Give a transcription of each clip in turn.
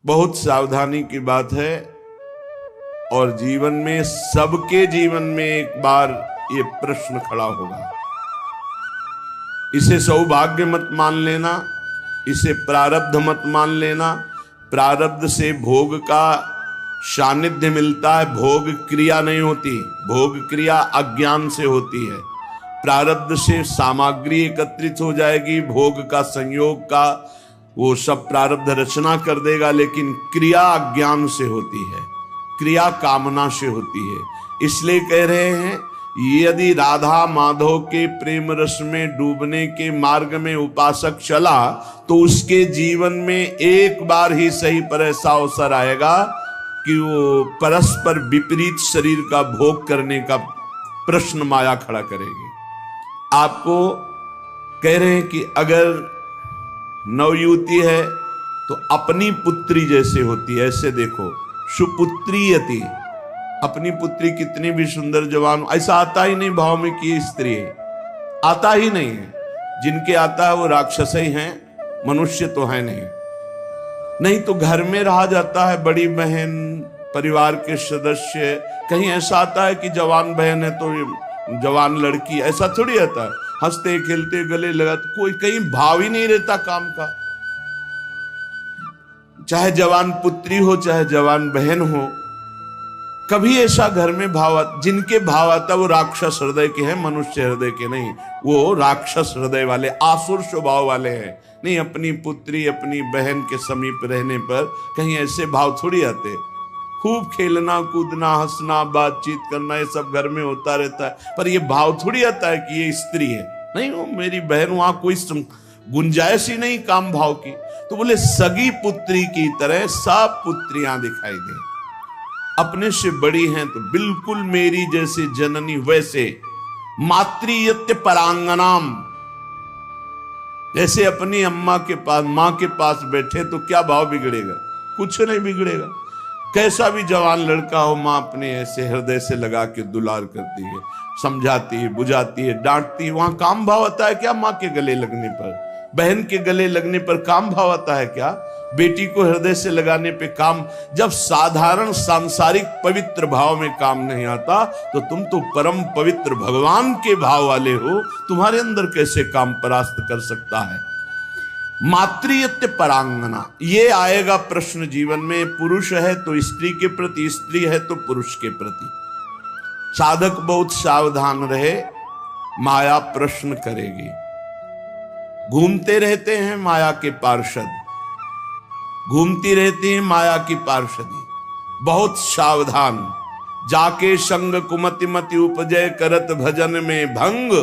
बहुत सावधानी की बात है। और जीवन में, सबके जीवन में एक बार ये प्रश्न खड़ा होगा। इसे सौभाग्य मत मान लेना, इसे प्रारब्ध मत मान लेना। प्रारब्ध से भोग का सानिध्य मिलता है, भोग क्रिया नहीं होती। भोग क्रिया अज्ञान से होती है। प्रारब्ध से सामग्री एकत्रित हो जाएगी, भोग का संयोग का वो सब प्रारब्ध रचना कर देगा, लेकिन क्रिया अज्ञान से होती है, क्रिया कामना से होती है। इसलिए कह रहे हैं, यदि राधा माधव के प्रेम रस में डूबने के मार्ग में उपासक चला तो उसके जीवन में एक बार ही सही पर ऐसा अवसर आएगा कि वो परस्पर विपरीत शरीर का भोग करने का प्रश्न माया खड़ा करेगी। आपको कह रहे हैं कि अगर नवयुवती है तो अपनी पुत्री जैसे होती है, ऐसे देखो, सुपुत्रीयति, अपनी पुत्री कितनी भी सुंदर जवान, ऐसा आता ही नहीं भाव में कि स्त्री है, आता ही नहीं है। जिनके आता है वो राक्षस ही हैं, मनुष्य तो है नहीं तो घर में रहा जाता है, बड़ी बहन, परिवार के सदस्य। कहीं ऐसा आता है कि जवान बहन है तो जवान लड़की, ऐसा थोड़ी आता है। हंसते खेलते गले लगाते, कोई कहीं भाव ही नहीं रहता काम का। चाहे जवान पुत्री हो चाहे जवान बहन हो, कभी ऐसा घर में भाव, जिनके भाव आता वो राक्षस हृदय के हैं, मनुष्य हृदय के नहीं। वो राक्षस हृदय वाले, आसुर स्वभाव वाले हैं। नहीं, अपनी पुत्री अपनी बहन के समीप रहने पर कहीं ऐसे भाव थोड़ी आते। खूब खेलना कूदना हंसना बातचीत करना ये सब घर में होता रहता है, पर ये भाव थोड़ी आता है कि ये स्त्री है। नहीं, वो मेरी बहन, वहां कोई गुंजाइश ही नहीं काम भाव की। तो बोले सगी पुत्री की तरह सब पुत्रियां दिखाई दे, अपने से बड़ी हैं तो बिल्कुल मेरी जैसे जननी वैसे। मातृयत्य परांगनाम, जैसे अपनी अम्मा के पास, मां के पास बैठे तो क्या भाव बिगड़ेगा? कुछ नहीं बिगड़ेगा। कैसा भी जवान लड़का हो, मां अपने ऐसे हृदय से लगा के दुलार करती है, समझाती है, बुझाती है, डांटती है। वहां काम भाव आता है क्या? मां के गले लगने पर, बहन के गले लगने पर काम भाव आता है क्या? बेटी को हृदय से लगाने पे काम। जब साधारण सांसारिक पवित्र भाव में काम नहीं आता तो तुम तो परम पवित्र भगवान के भाव वाले हो, तुम्हारे अंदर कैसे काम परास्त कर सकता है? मातृयत्य परांगना, ये आएगा प्रश्न जीवन में। पुरुष है तो स्त्री के प्रति, स्त्री है तो पुरुष के प्रति। साधक बहुत सावधान रहे, माया प्रश्न करेगी। घूमते रहते हैं माया के पार्षद, घूमती रहती है माया की पार्षदी। बहुत सावधान, जाके संग कुमति मति उपजय करत भजन में भंग,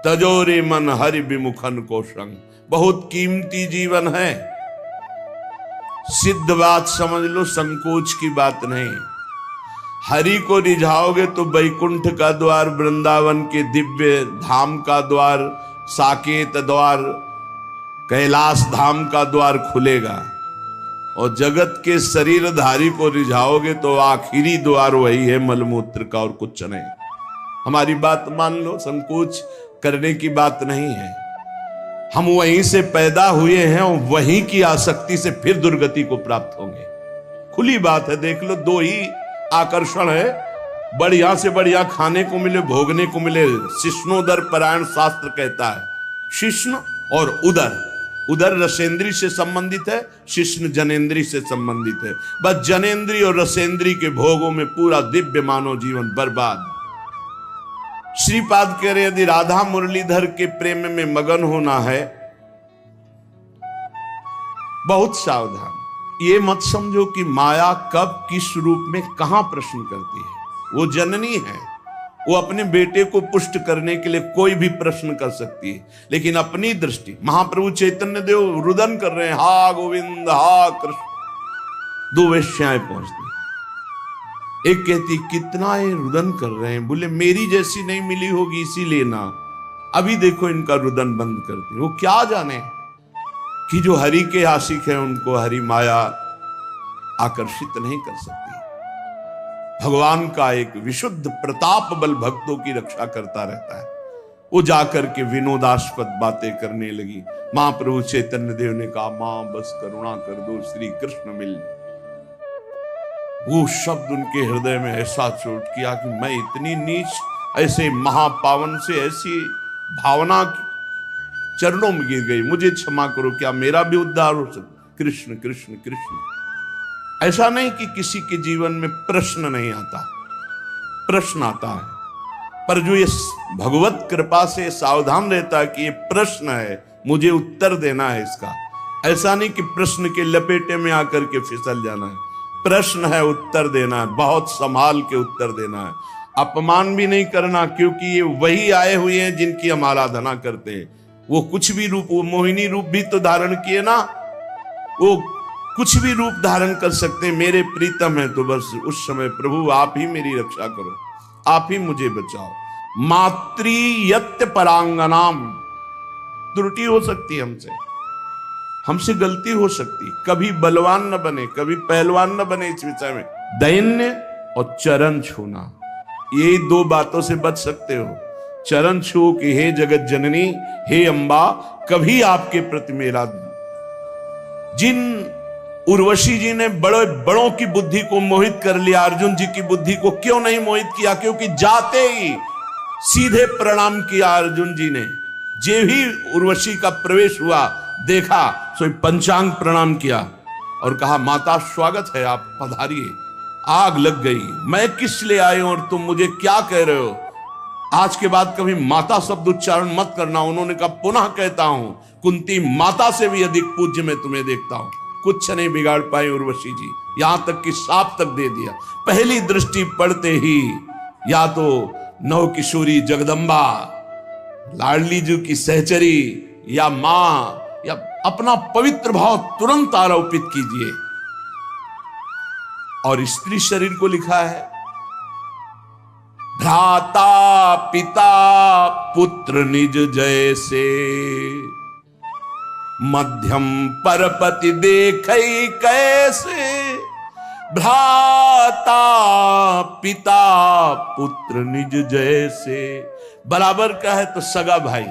तजोरे मन हरि विमुखन को संग। बहुत कीमती जीवन है, सिद्ध बात समझ लो, संकोच की बात नहीं। हरि को रिझाओगे तो वैकुंठ का द्वार, वृंदावन के दिव्य धाम का द्वार, साकेत द्वार, कैलाश धाम का द्वार खुलेगा। और जगत के शरीरधारी को रिझाओगे तो आखिरी द्वार वही है, मलमूत्र का, और कुछ नहीं। हमारी बात मान लो, संकोच करने की बात नहीं है। हम वहीं से पैदा हुए हैं और वहीं की आसक्ति से फिर दुर्गति को प्राप्त होंगे। खुली बात है, देख लो, दो ही आकर्षण है, बढ़िया से बढ़िया खाने को मिले, भोगने को मिले। शिष्णोदर परायण शास्त्र कहता है, शिष्ण और उदर। उदर रसेंद्री से संबंधित है, शिष्ण जनेन्द्री से संबंधित है। बस जनेन्द्री और रसेंद्री के भोगों में पूरा दिव्य मानव जीवन बर्बाद। श्रीपाद कह रहे, यदि राधा मुरलीधर के प्रेम में मगन होना है, बहुत सावधान। ये मत समझो कि माया कब किस रूप में कहां प्रश्न करती है। वो जननी है, वो अपने बेटे को पुष्ट करने के लिए कोई भी प्रश्न कर सकती है, लेकिन अपनी दृष्टि। महाप्रभु चैतन्य देव रुदन कर रहे हैं, हा गोविंद हा कृष्ण। दो वेश्याएं पहुंचती, एक कहती कितना ये रुदन कर रहे हैं, बोले मेरी जैसी नहीं मिली होगी इसीलिए ना। अभी देखो इनका रुदन बंद करती। वो क्या जाने कि जो हरि के आशिक है उनको हरि माया आकर्षित नहीं कर सकती। भगवान का एक विशुद्ध प्रताप बल भक्तों की रक्षा करता रहता है। वो जाकर के विनोदास्पद बातें करने लगी। महाप्रभु चैतन्य देव ने कहा, मां बस करुणा कर दो, श्री कृष्ण मिल। वो शब्द उनके हृदय में ऐसा चोट किया कि मैं इतनी नीच, ऐसे महापावन से ऐसी भावना चरणों में गिर गई, मुझे क्षमा करो, क्या मेरा भी उद्धार हो सकता? कृष्ण कृष्ण कृष्ण। ऐसा नहीं कि किसी के जीवन में प्रश्न नहीं आता, प्रश्न आता है, पर जो ये भगवत कृपा से सावधान रहता है कि ये प्रश्न है, मुझे उत्तर देना है इसका। ऐसा नहीं कि प्रश्न के लपेटे में आकर के फिसल जाना है, प्रश्न है, उत्तर देना है, बहुत संभाल के उत्तर देना है। अपमान भी नहीं करना, क्योंकि ये वही आए हुए हैं जिनकी हम आराधना करते हैं। वो कुछ भी रूप, वो मोहिनी रूप भी तो धारण किए ना, वो कुछ भी रूप धारण कर सकते हैं। मेरे प्रीतम है तो बस उस समय प्रभु आप ही मेरी रक्षा करो, आप ही मुझे बचाओ। मातृयत्य परांगनाम, त्रुटि हो सकती है हमसे गलती हो सकती, कभी बलवान न बने, कभी पहलवान न बने इस विषय में। दैन्य और चरण छूना, ये दो बातों से बच सकते हो। चरण छू कि हे जगत जननी, हे अंबा, कभी आपके प्रति मेरा। जिन उर्वशी जी ने बड़े बड़ों की बुद्धि को मोहित कर लिया, अर्जुन जी की बुद्धि को क्यों नहीं मोहित किया? क्योंकि जाते ही सीधे प्रणाम किया अर्जुन जी ने। जे ही उर्वशी का प्रवेश हुआ, देखा सो पंचांग प्रणाम किया और कहा, माता स्वागत है, आप पधारिए। आग लग गई, मैं किस लिए आए हूं और तुम मुझे क्या कह रहे हो? आज के बाद कभी माता शब्द उच्चारण मत करना। उन्होंने कहा, पुनः कहता हूं, कुंती माता से भी अधिक पूज्य मैं तुम्हें देखता हूं। कुछ नहीं बिगाड़ पाए उर्वशी जी, यहां तक कि साप तक दे दिया। पहली दृष्टि पड़ते ही या तो नव किशोरी जगदम्बा, लाडली जी की सहचरी, या मां, या अपना पवित्र भाव तुरंत आरोपित कीजिए। और स्त्री शरीर को लिखा है, भ्राता पिता पुत्र निज जैसे, मध्यम परपति देखै कैसे। भ्राता पिता पुत्र निज जैसे, बराबर का है तो सगा भाई।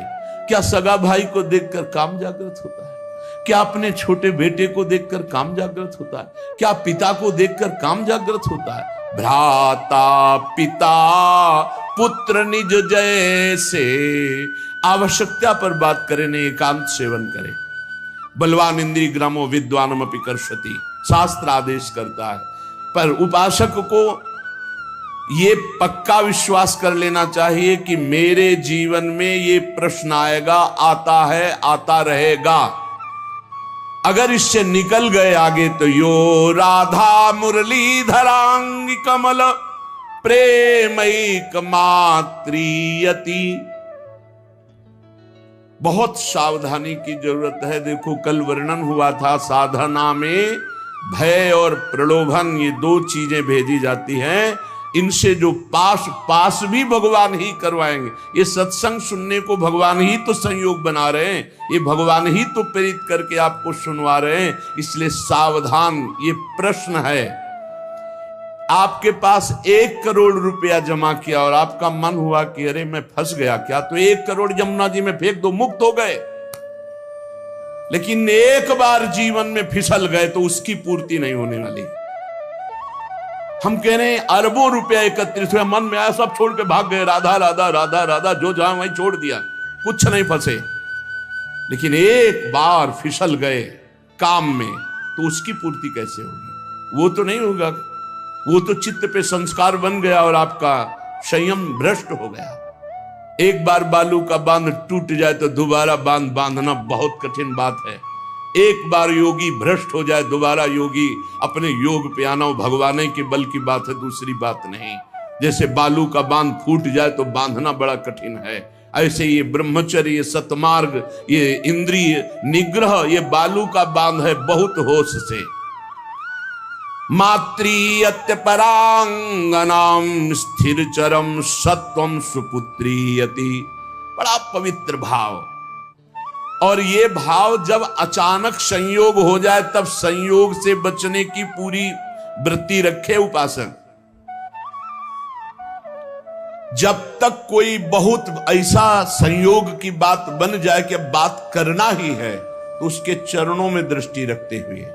क्या सगा भाई को देखकर काम जागृत होता है? क्या अपने छोटे बेटे को देखकर काम जागृत होता है? क्या पिता को देखकर काम जागृत होता है? भ्राता पिता पुत्र निज जैसे। आवश्यकता पर बात करें, नहीं एकांत सेवन करें। बलवान इंद्रिय ग्रामो विद्वानम अपि कर्षति, शास्त्र आदेश करता है। पर उपासक को ये पक्का विश्वास कर लेना चाहिए कि मेरे जीवन में ये प्रश्न आएगा, आता है, आता रहेगा। अगर इससे निकल गए आगे तो यो राधा मुरलीधरांग कमल प्रेमैक मात्रियति। बहुत सावधानी की जरूरत है। देखो, कल वर्णन हुआ था, साधना में भय और प्रलोभन, ये दो चीजें भेजी जाती हैं। इनसे जो पास भी भगवान ही करवाएंगे। ये सत्संग सुनने को भगवान ही तो संयोग बना रहे हैं, ये भगवान ही तो प्रेरित करके आपको सुनवा रहे हैं। इसलिए सावधान। ये प्रश्न है, आपके पास 1 करोड़ रुपया जमा किया और आपका मन हुआ कि अरे मैं फंस गया क्या, तो 1 करोड़ यमुना जी में फेंक दो, मुक्त हो गए। लेकिन एक बार जीवन में फिसल गए तो उसकी पूर्ति नहीं होने वाली। हम कह रहे हैं अरबों रुपया एकत्रित हुआ, मन में आया सब छोड़ के भाग गए, राधा राधा राधा राधा, जो जहां वहीं छोड़ दिया, कुछ नहीं फंसे। लेकिन एक बार फिसल गए काम में तो उसकी पूर्ति कैसे होगी? वो तो नहीं होगा। वो तो चित्त पे संस्कार बन गया और आपका संयम भ्रष्ट हो गया। एक बार बालू का बांध टूट जाए तो दोबारा बांध बांधना बहुत कठिन बात है। एक बार योगी भ्रष्ट हो जाए, दोबारा योगी अपने योग पे आना भगवान के बल की बात है, दूसरी बात नहीं। जैसे बालू का बांध फूट जाए तो बांधना बड़ा कठिन है, ऐसे ये ब्रह्मचर्य, ये सतमार्ग, ये इंद्रिय निग्रह, ये बालू का बांध है, बहुत होश से। मातृयत्य परांगनाम स्थिर चरम सत्वम सुपुत्रीयति। बड़ा पवित्र भाव। और ये भाव जब अचानक संयोग हो जाए तब संयोग से बचने की पूरी वृत्ति रखे उपासक। जब तक कोई बहुत ऐसा संयोग की बात बन जाए कि बात करना ही है, तो उसके चरणों में दृष्टि रखते हुए,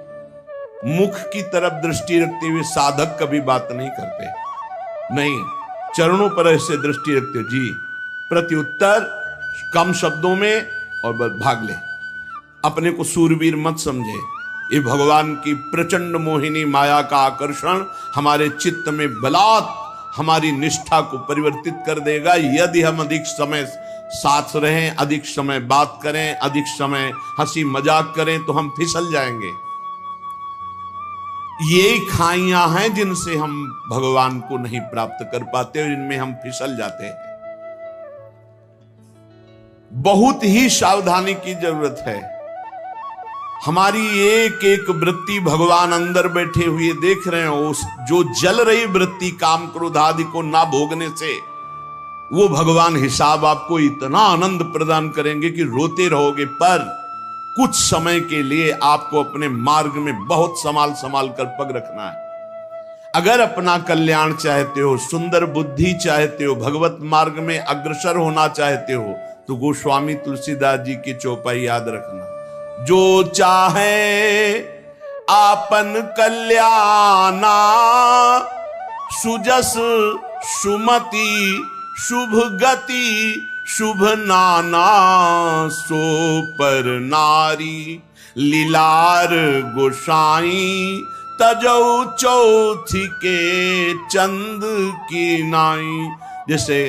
मुख की तरफ दृष्टि रखते हुए साधक कभी बात नहीं करते। नहीं, चरणों पर ऐसे दृष्टि रखते, जी प्रत्युत्तर कम शब्दों में और भाग ले। अपने को सूरवीर मत समझे। ये भगवान की प्रचंड मोहिनी माया का आकर्षण हमारे चित्त में बलात् हमारी निष्ठा को परिवर्तित कर देगा, यदि हम अधिक समय साथ रहें, अधिक समय बात करें, अधिक समय हंसी मजाक करें, तो हम फिसल जाएंगे। ये खाइयां हैं जिनसे हम भगवान को नहीं प्राप्त कर पाते और इनमें हम फिसल जाते हैं। बहुत ही सावधानी की जरूरत है। हमारी एक एक वृत्ति भगवान अंदर बैठे हुए देख रहे हो। उस जो जल रही वृत्ति काम क्रोध आदि को ना भोगने से, वो भगवान हिसाब आपको इतना आनंद प्रदान करेंगे कि रोते रहोगे। पर कुछ समय के लिए आपको अपने मार्ग में बहुत संभाल संभाल कर पग रखना है। अगर अपना कल्याण चाहते हो, सुंदर बुद्धि चाहते हो, भगवत मार्ग में अग्रसर होना चाहते हो, तो गोस्वामी तुलसीदास जी की चौपाई याद रखना। जो चाहे आपन कल्याणा, सुजस सुमति शुभ गति शुभ नाना, सो पर नारी लीलार गोसाई, तजौ चौथी के चंद की नाई। जैसे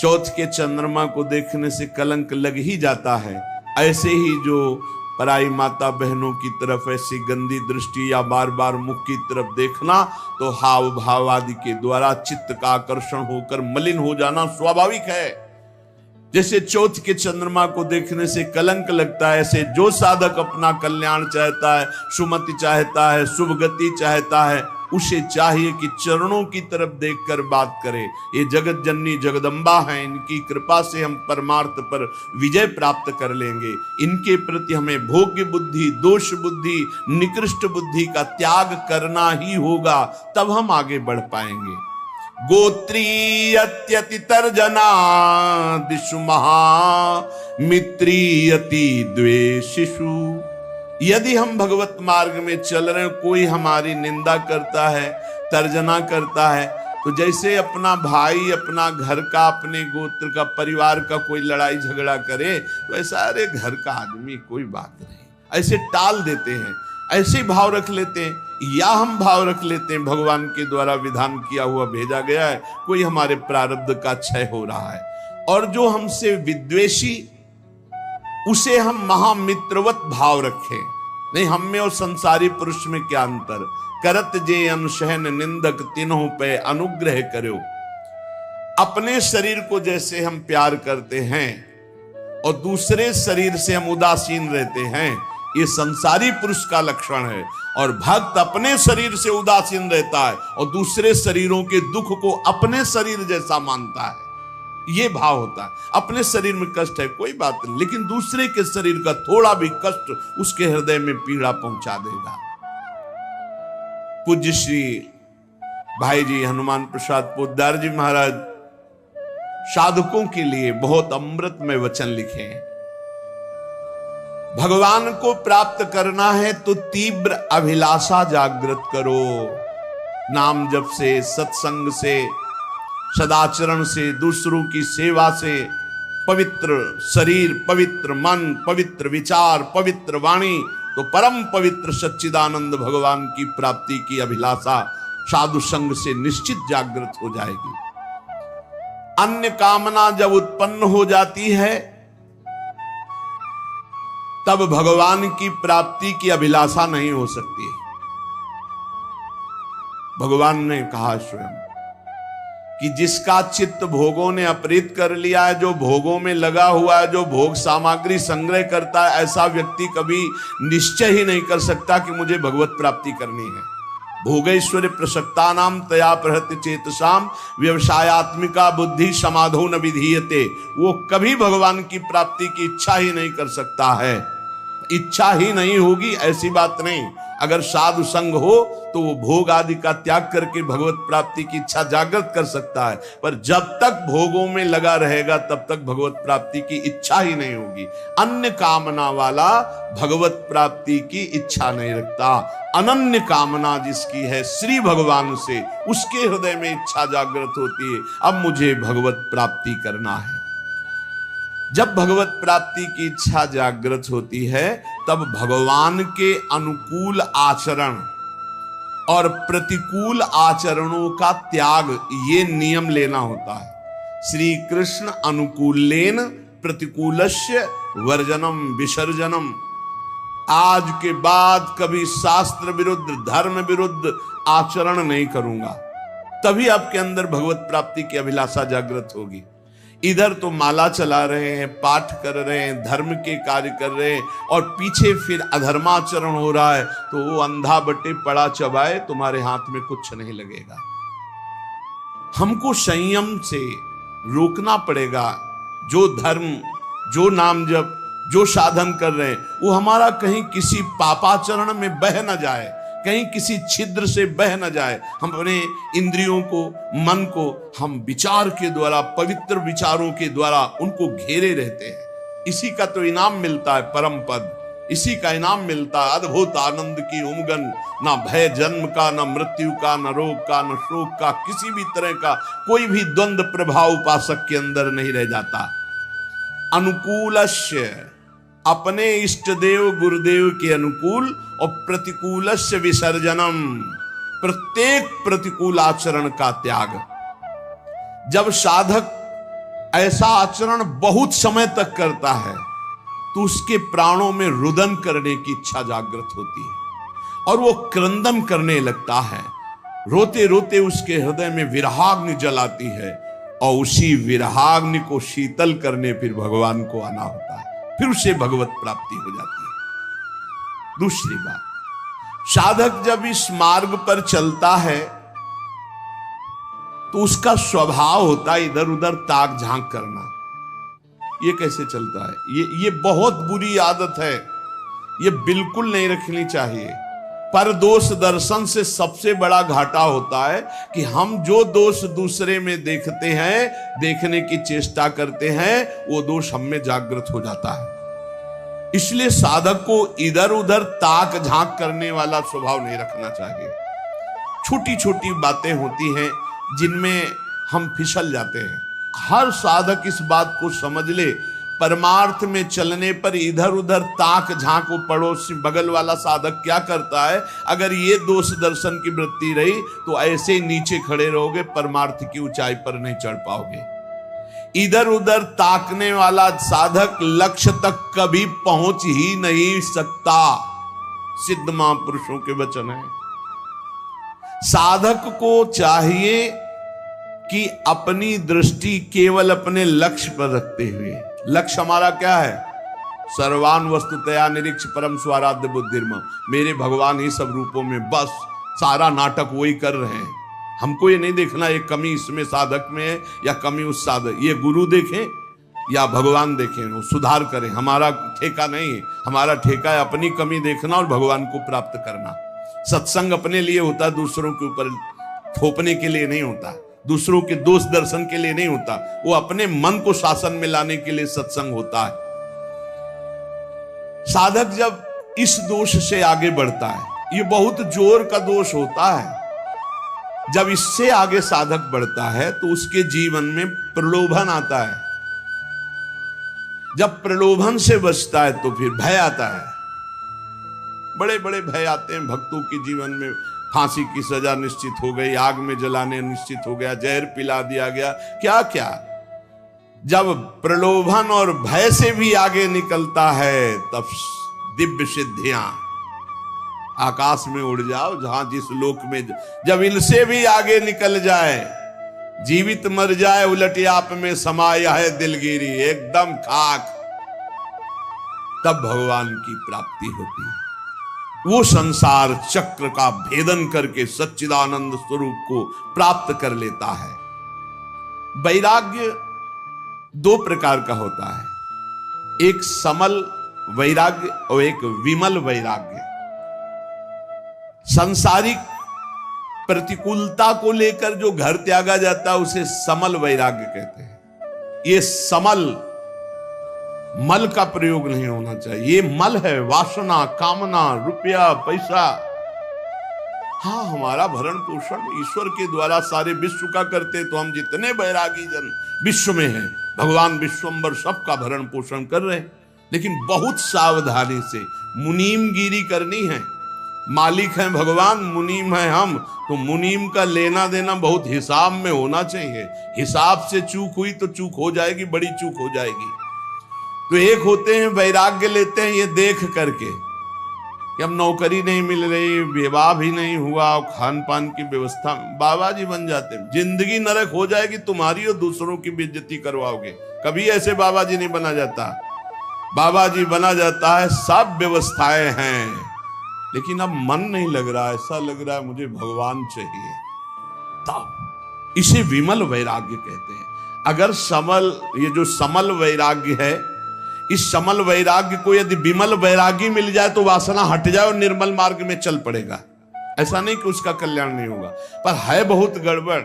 चौथ के चंद्रमा को देखने से कलंक लग ही जाता है, ऐसे ही जो पराई माता बहनों की तरफ ऐसी गंदी दृष्टि या बार बार मुख की तरफ देखना, तो हाव भाव आदि के द्वारा चित्त का आकर्षण होकर मलिन हो जाना स्वाभाविक है। जैसे चौथ के चंद्रमा को देखने से कलंक लगता है, ऐसे जो साधक अपना कल्याण चाहता है, सुमति चाहता है, शुभ गति चाहता है, उसे चाहिए कि चरणों की तरफ देखकर बात करे। ये जगत जननी जगदम्बा हैं, इनकी कृपा से हम परमार्थ पर विजय प्राप्त कर लेंगे। इनके प्रति हमें भोग्य बुद्धि, दोष बुद्धि, निकृष्ट बुद्धि का त्याग करना ही होगा, तब हम आगे बढ़ पाएंगे। गोत्रीयत्यति तर्जना दिशु महा, मित्रीयति द्वेषिषु। यदि हम भगवत मार्ग में चल रहे हैं, कोई हमारी निंदा करता है, तर्जना करता है, तो जैसे अपना भाई, अपना घर का, अपने गोत्र का, परिवार का कोई लड़ाई झगड़ा करे, तो ऐसा अरे घर का आदमी कोई बात नहीं, ऐसे टाल देते हैं, ऐसे भाव रख लेते हैं। या हम भाव रख लेते हैं भगवान के द्वारा विधान किया हुआ भेजा गया है, कोई हमारे प्रारब्ध का क्षय हो रहा है, और जो हमसे विद्वेषी, उसे हम महामित्रवत भाव रखें। नहीं, हम में और संसारी पुरुष में क्या अंतर। करत जे अनुशहन निंदक, तीनों पे अनुग्रह करो। अपने शरीर को जैसे हम प्यार करते हैं और दूसरे शरीर से हम उदासीन रहते हैं, ये संसारी पुरुष का लक्षण है। और भक्त अपने शरीर से उदासीन रहता है और दूसरे शरीरों के दुख को अपने शरीर जैसा मानता है। ये भाव होता है। अपने शरीर में कष्ट है कोई बात नहीं, लेकिन दूसरे के शरीर का थोड़ा भी कष्ट उसके हृदय में पीड़ा पहुंचा देगा। पूज्य श्री भाई जी हनुमान प्रसाद पोद्दार जी महाराज साधकों के लिए बहुत अमृतमय वचन लिखे हैं। भगवान को प्राप्त करना है तो तीव्र अभिलाषा जागृत करो। नाम जप से, सत्संग से, सदाचरण से, दूसरों की सेवा से, पवित्र शरीर, पवित्र मन, पवित्र विचार, पवित्र वाणी, तो परम पवित्र सच्चिदानंद भगवान की प्राप्ति की अभिलाषा साधु संग से निश्चित जागृत हो जाएगी। अन्य कामना जब उत्पन्न हो जाती है, तब भगवान की प्राप्ति की अभिलाषा नहीं हो सकती। भगवान ने कहा स्वयं कि जिसका चित्त भोगों ने अपहृत कर लिया है, जो भोगों में लगा हुआ है, जो भोग सामग्री संग्रह करता है, ऐसा व्यक्ति कभी निश्चय ही नहीं कर सकता कि मुझे भगवत प्राप्ति करनी है। भोगैश्वर्य प्रसक्ता नाम तया प्रहृत्य चेतसाम, व्यवसायत्मिका बुद्धि समाधो न विधीयते। वो कभी भगवान की प्राप्ति की इच्छा ही नहीं कर सकता है। इच्छा ही नहीं होगी ऐसी बात नहीं, अगर साधु संग हो तो वो भोग आदि का त्याग करके भगवत प्राप्ति की इच्छा जागृत कर सकता है, पर जब तक भोगों में लगा रहेगा तब तक भगवत प्राप्ति की इच्छा ही नहीं होगी। अन्य कामना वाला भगवत प्राप्ति की इच्छा नहीं रखता। अनन्य कामना जिसकी है श्री भगवान से, उसके हृदय में इच्छा जागृत होती है, अब मुझे भगवत प्राप्ति करना है। जब भगवत प्राप्ति की इच्छा जागृत होती है तब भगवान के अनुकूल आचरण और प्रतिकूल आचरणों का त्याग, ये नियम लेना होता है। श्री कृष्ण अनुकूलेन प्रतिकूलस्य वर्जनम विसर्जनम। आज के बाद कभी शास्त्र विरुद्ध, धर्म विरुद्ध आचरण नहीं करूंगा, तभी आपके अंदर भगवत प्राप्ति की अभिलाषा जागृत होगी। इधर तो माला चला रहे हैं, पाठ कर रहे हैं, धर्म के कार्य कर रहे हैं, और पीछे फिर अधर्माचरण हो रहा है, तो वो अंधा बटे पड़ा चबाए, तुम्हारे हाथ में कुछ नहीं लगेगा। हमको संयम से रोकना पड़ेगा। जो धर्म, जो नाम जप, जो साधन कर रहे हैं, वो हमारा कहीं किसी पापाचरण में बह न जाए, कहीं किसी छिद्र से बह न जाए। हम अपने इंद्रियों को, मन को हम विचार के द्वारा, पवित्र विचारों के द्वारा उनको घेरे रहते हैं। इसी का तो इनाम मिलता है परम पद, इसी का इनाम मिलता है अद्भुत आनंद की उमगन। ना भय जन्म का, ना मृत्यु का, ना रोग का, ना शोक का, किसी भी तरह का कोई भी द्वंद्व प्रभाव उपासक के अंदर नहीं रह जाता। अनुकूलस्य, अपने इष्ट देव गुरुदेव के अनुकूल, और प्रतिकूलस्य विसर्जनम, प्रत्येक प्रतिकूल आचरण का त्याग। जब साधक ऐसा आचरण बहुत समय तक करता है तो उसके प्राणों में रुदन करने की इच्छा जागृत होती है और वो क्रंदन करने लगता है। रोते रोते उसके हृदय में विरहाग्नि जलाती है, और उसी विरहाग्नि को शीतल करने फिर भगवान को आना होता है, फिर उसे भगवत प्राप्ति हो जाती है। दूसरी बात, साधक जब इस मार्ग पर चलता है तो उसका स्वभाव होता है इधर उधर ताक झांक करना। ये कैसे चलता है? ये बहुत बुरी आदत है, ये बिल्कुल नहीं रखनी चाहिए। पर दोष दर्शन से सबसे बड़ा घाटा होता है कि हम जो दोष दूसरे में देखते हैं, देखने की चेष्टा करते हैं, वो दोष हम में जागृत हो जाता है। इसलिए साधक को इधर उधर ताक झांक करने वाला स्वभाव नहीं रखना चाहिए। छोटी छोटी बातें होती हैं जिनमें हम फिसल जाते हैं। हर साधक इस बात को समझ ले, परमार्थ में चलने पर इधर उधर ताक झांक, वो पड़ोसी बगल वाला साधक क्या करता है, अगर ये दोष दर्शन की वृत्ति रही तो ऐसे ही नीचे खड़े रहोगे, परमार्थ की ऊंचाई पर नहीं चढ़ पाओगे। इधर उधर ताकने वाला साधक लक्ष्य तक कभी पहुंच ही नहीं सकता। सिद्ध महापुरुषों के वचन है। साधक को चाहिए कि अपनी दृष्टि केवल अपने लक्ष्य पर रखते हुए, लक्ष्य हमारा क्या है? सर्वान वस्तुतया निरीक्ष परम स्वाराध्य बुद्धिर्मम, मेरे भगवान ही सब रूपों में, बस सारा नाटक वही कर रहे हैं। हमको ये नहीं देखना ये कमी इसमें साधक में है या कमी उस साधक, ये गुरु देखें या भगवान देखें, वो सुधार करें, हमारा ठेका नहीं है। हमारा ठेका है अपनी कमी देखना और भगवान को प्राप्त करना। सत्संग अपने लिए होता है, दूसरों के ऊपर थोपने के लिए नहीं होता, दूसरों के दोष दर्शन के लिए नहीं होता, वो अपने मन को शासन में लाने के लिए सत्संग होता है। साधक जब इस दोष से आगे बढ़ता है, ये बहुत जोर का दोष होता है, जब इससे आगे साधक बढ़ता है तो उसके जीवन में प्रलोभन आता है। जब प्रलोभन से बचता है तो फिर भय आता है। बड़े बड़े भय आते हैं भक्तों के जीवन में। फांसी की सजा निश्चित हो गई, आग में जलाने निश्चित हो गया, जहर पिला दिया गया, क्या क्या। जब प्रलोभन और भय से भी आगे निकलता है तब दिव्य सिद्धियां, आकाश में उड़ जाओ जहां जिस लोक में, जब इनसे भी आगे निकल जाए, जीवित मर जाए उलट आप में समाया है दिलगिरी, एकदम खाक, तब भगवान की प्राप्ति होती है। वो संसार चक्र का भेदन करके सच्चिदानंद स्वरूप को प्राप्त कर लेता है। वैराग्य दो प्रकार का होता है, एक समल वैराग्य और एक विमल वैराग्य। सांसारिक प्रतिकूलता को लेकर जो घर त्यागा जाता है उसे समल वैराग्य कहते हैं। ये समल, मल का प्रयोग नहीं होना चाहिए। ये मल है वासना, कामना, रुपया, पैसा। हाँ, हमारा भरण पोषण ईश्वर के द्वारा सारे विश्व का करते, तो हम जितने बैरागी जन विश्व में हैं, भगवान विश्वंबर सबका भरण पोषण कर रहे हैं, लेकिन बहुत सावधानी से। मुनीमगिरी करनी है। मालिक हैं भगवान, मुनीम है हम, तो मुनीम का लेना देना बहुत हिसाब में होना चाहिए। हिसाब से चूक हुई तो चूक हो जाएगी, बड़ी चूक हो जाएगी। तो एक होते हैं वैराग्य लेते हैं ये देख करके कि अब नौकरी नहीं मिल रही, विवाह भी नहीं हुआ, खान पान की व्यवस्था, बाबा जी बन जाते हैं। जिंदगी नरक हो जाएगी तुम्हारी और दूसरों की बेइज्जती करवाओगे। कभी ऐसे बाबा जी नहीं बना जाता। बाबा जी बना जाता है, सब व्यवस्थाएं हैं, लेकिन अब मन नहीं लग रहा, ऐसा लग रहा है मुझे भगवान चाहिए। तब इसे विमल वैराग्य कहते हैं। अगर समल, ये जो समल वैराग्य है, इस समल वैराग्य को यदि विमल वैरागी मिल जाए तो वासना हट जाए और निर्मल मार्ग में चल पड़ेगा। ऐसा नहीं कि उसका कल्याण नहीं होगा, पर है बहुत गड़बड़।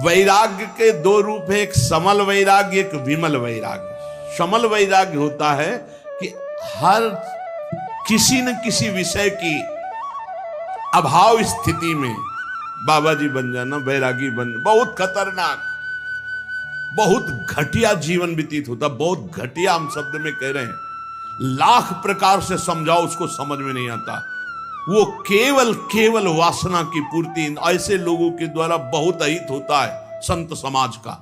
वैराग्य के दो रूप है, एक समल वैराग्य, एक विमल वैराग्य। समल वैराग्य होता है कि हर किसी न किसी विषय की अभाव स्थिति में बाबा जी बन जाना, वैरागी बन, बहुत खतरनाक, बहुत घटिया जीवन व्यतीत होता। बहुत घटिया हम शब्द में कह रहे हैं, लाख प्रकार से समझाओ उसको समझ में नहीं आता। वो केवल वासना की पूर्ति ऐसे लोगों के द्वारा बहुत अहित होता है संत समाज का,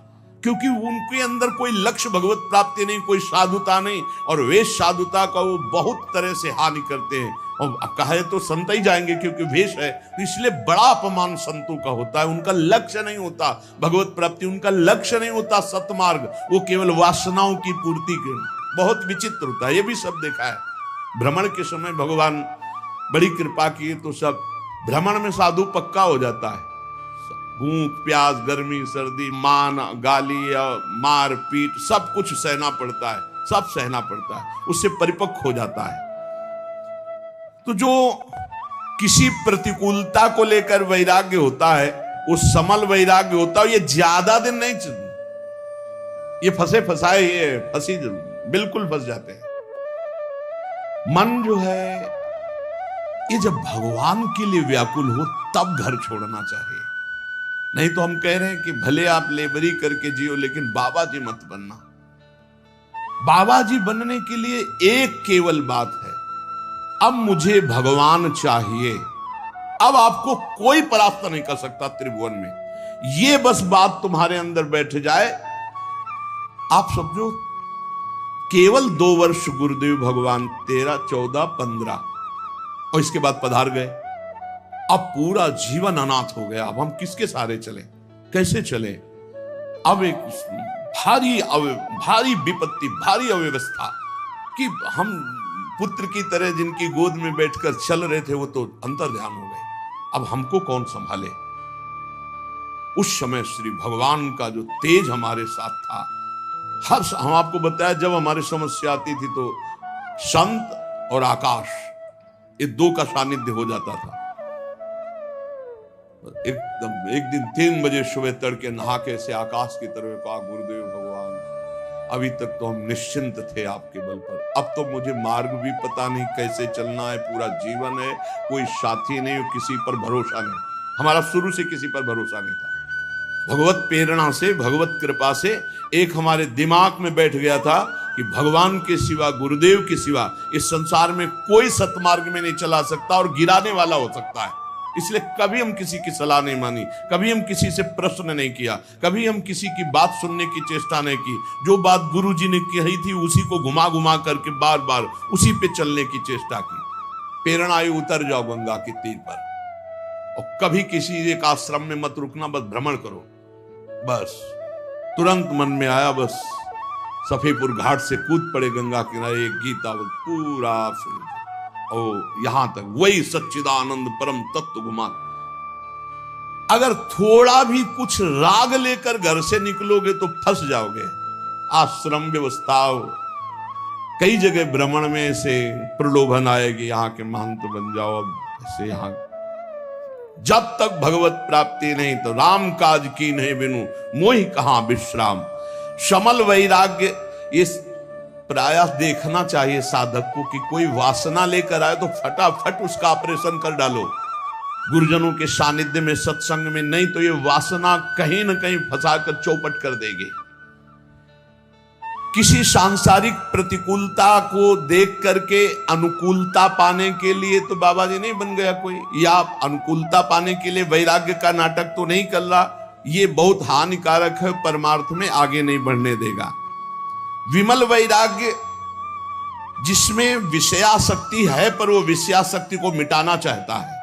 क्योंकि उनके अंदर कोई लक्ष्य भगवत प्राप्ति नहीं, कोई साधुता नहीं, और वेश साधुता का वो बहुत तरह से हानि करते हैं। और कहे तो संत ही जाएंगे क्योंकि वेश है, तो इसलिए बड़ा अपमान संतों का होता है। उनका लक्ष्य नहीं होता भगवत प्राप्ति, उनका लक्ष्य नहीं होता सतमार्ग, वो केवल वासनाओं की पूर्ति के। बहुत विचित्र होता है, ये भी सब देखा है। भ्रमण के समय भगवान बड़ी कृपा की तो सब भ्रमण में साधु पक्का हो जाता है। भूख प्यास, गर्मी सर्दी, मान गाली और मार पीट सब कुछ सहना पड़ता है, सब सहना पड़ता है, उससे परिपक्व हो जाता है। तो जो किसी प्रतिकूलता को लेकर वैराग्य होता है वो समल वैराग्य होता है। ये ज्यादा दिन नहीं चलता, ये फंसे फंसाए, ये फंसी बिल्कुल फंस जाते हैं। मन जो है ये जब भगवान के लिए व्याकुल हो तब घर छोड़ना चाहिए। नहीं तो हम कह रहे हैं कि भले आप लेबरी करके जियो लेकिन बाबा जी मत बनना। बाबा जी बनने के लिए एक केवल बात है, अब मुझे भगवान चाहिए। अब आपको कोई परास्त नहीं कर सकता त्रिभुवन में। ये बस बात तुम्हारे अंदर बैठ जाए, आप समझो केवल 2 वर्ष गुरुदेव भगवान 13, 14, 15 और इसके बाद पधार गए। अब पूरा जीवन अनाथ हो गया। अब हम किसके सहारे चले, कैसे चले? अब एक भारी विपत्ति, भारी अव्यवस्था कि हम पुत्र की तरह जिनकी गोद में बैठकर चल रहे थे वो तो अंतर्ध्यान हो गए। अब हमको कौन संभाले? उस समय श्री भगवान का जो तेज हमारे साथ था, हम आपको बताया जब हमारी समस्या आती थी तो संत और आकाश ये 2 का सानिध्य हो जाता था। एकदम एक दिन 3 बजे सुबह तड़के नहा के से आकाश की तरफ कहा, गुरुदेव भगवान अभी तक तो हम निश्चिंत थे आपके बल पर, अब तो मुझे मार्ग भी पता नहीं कैसे चलना है, पूरा जीवन है, कोई साथी नहीं, किसी पर भरोसा नहीं। हमारा शुरू से किसी पर भरोसा नहीं था। भगवत प्रेरणा से, भगवत कृपा से एक हमारे दिमाग में बैठ गया था कि भगवान के सिवा, गुरुदेव के सिवा इस संसार में कोई सतमार्ग में नहीं चला सकता और गिराने वाला हो सकता है। इसलिए कभी हम किसी की सलाह नहीं मानी, कभी हम किसी से प्रश्न नहीं किया, कभी हम किसी की बात सुनने की चेष्टा नहीं की। जो बात गुरु जी ने कही थी उसी को घुमा घुमा करके बार बार उसी पे चलने की चेष्टा की। प्रेरणा आई, उतर जाओ गंगा की तीर पर और कभी किसी एक आश्रम में मत रुकना, बस भ्रमण करो। बस तुरंत मन में आया, बस सफेपुर घाट से कूद पड़े गंगा किनारे, एक गीता पूरा ओ यहां तक वही सच्चिदानंद परम तत्व घुमा। अगर थोड़ा भी कुछ राग लेकर घर से निकलोगे तो फंस जाओगे। आश्रम व्यवस्था कई जगह भ्रमण में से प्रलोभन आएगी, यहाँ के महंत बन जाओ, अब से यहां जब तक भगवत प्राप्ति नहीं तो राम काज की नहीं बिनु मोहि कहां विश्राम। शमल वैराग्य, ये प्रायः देखना चाहिए साधक को कि कोई वासना लेकर आए तो फटाफट उसका ऑपरेशन कर डालो गुरुजनों के सानिध्य में, सत्संग में, नहीं तो ये वासना कहीं ना कहीं फंसाकर चौपट कर देगी। किसी सांसारिक प्रतिकूलता को देख करके अनुकूलता पाने के लिए तो बाबा जी नहीं बन गया कोई, या अनुकूलता पाने के लिए वैराग्य का नाटक तो नहीं कर रहा। ये बहुत हानिकारक है, परमार्थ में आगे नहीं बढ़ने देगा। विमल वैराग्य जिसमें विषयासक्ति है पर वो विषयासक्ति को मिटाना चाहता है,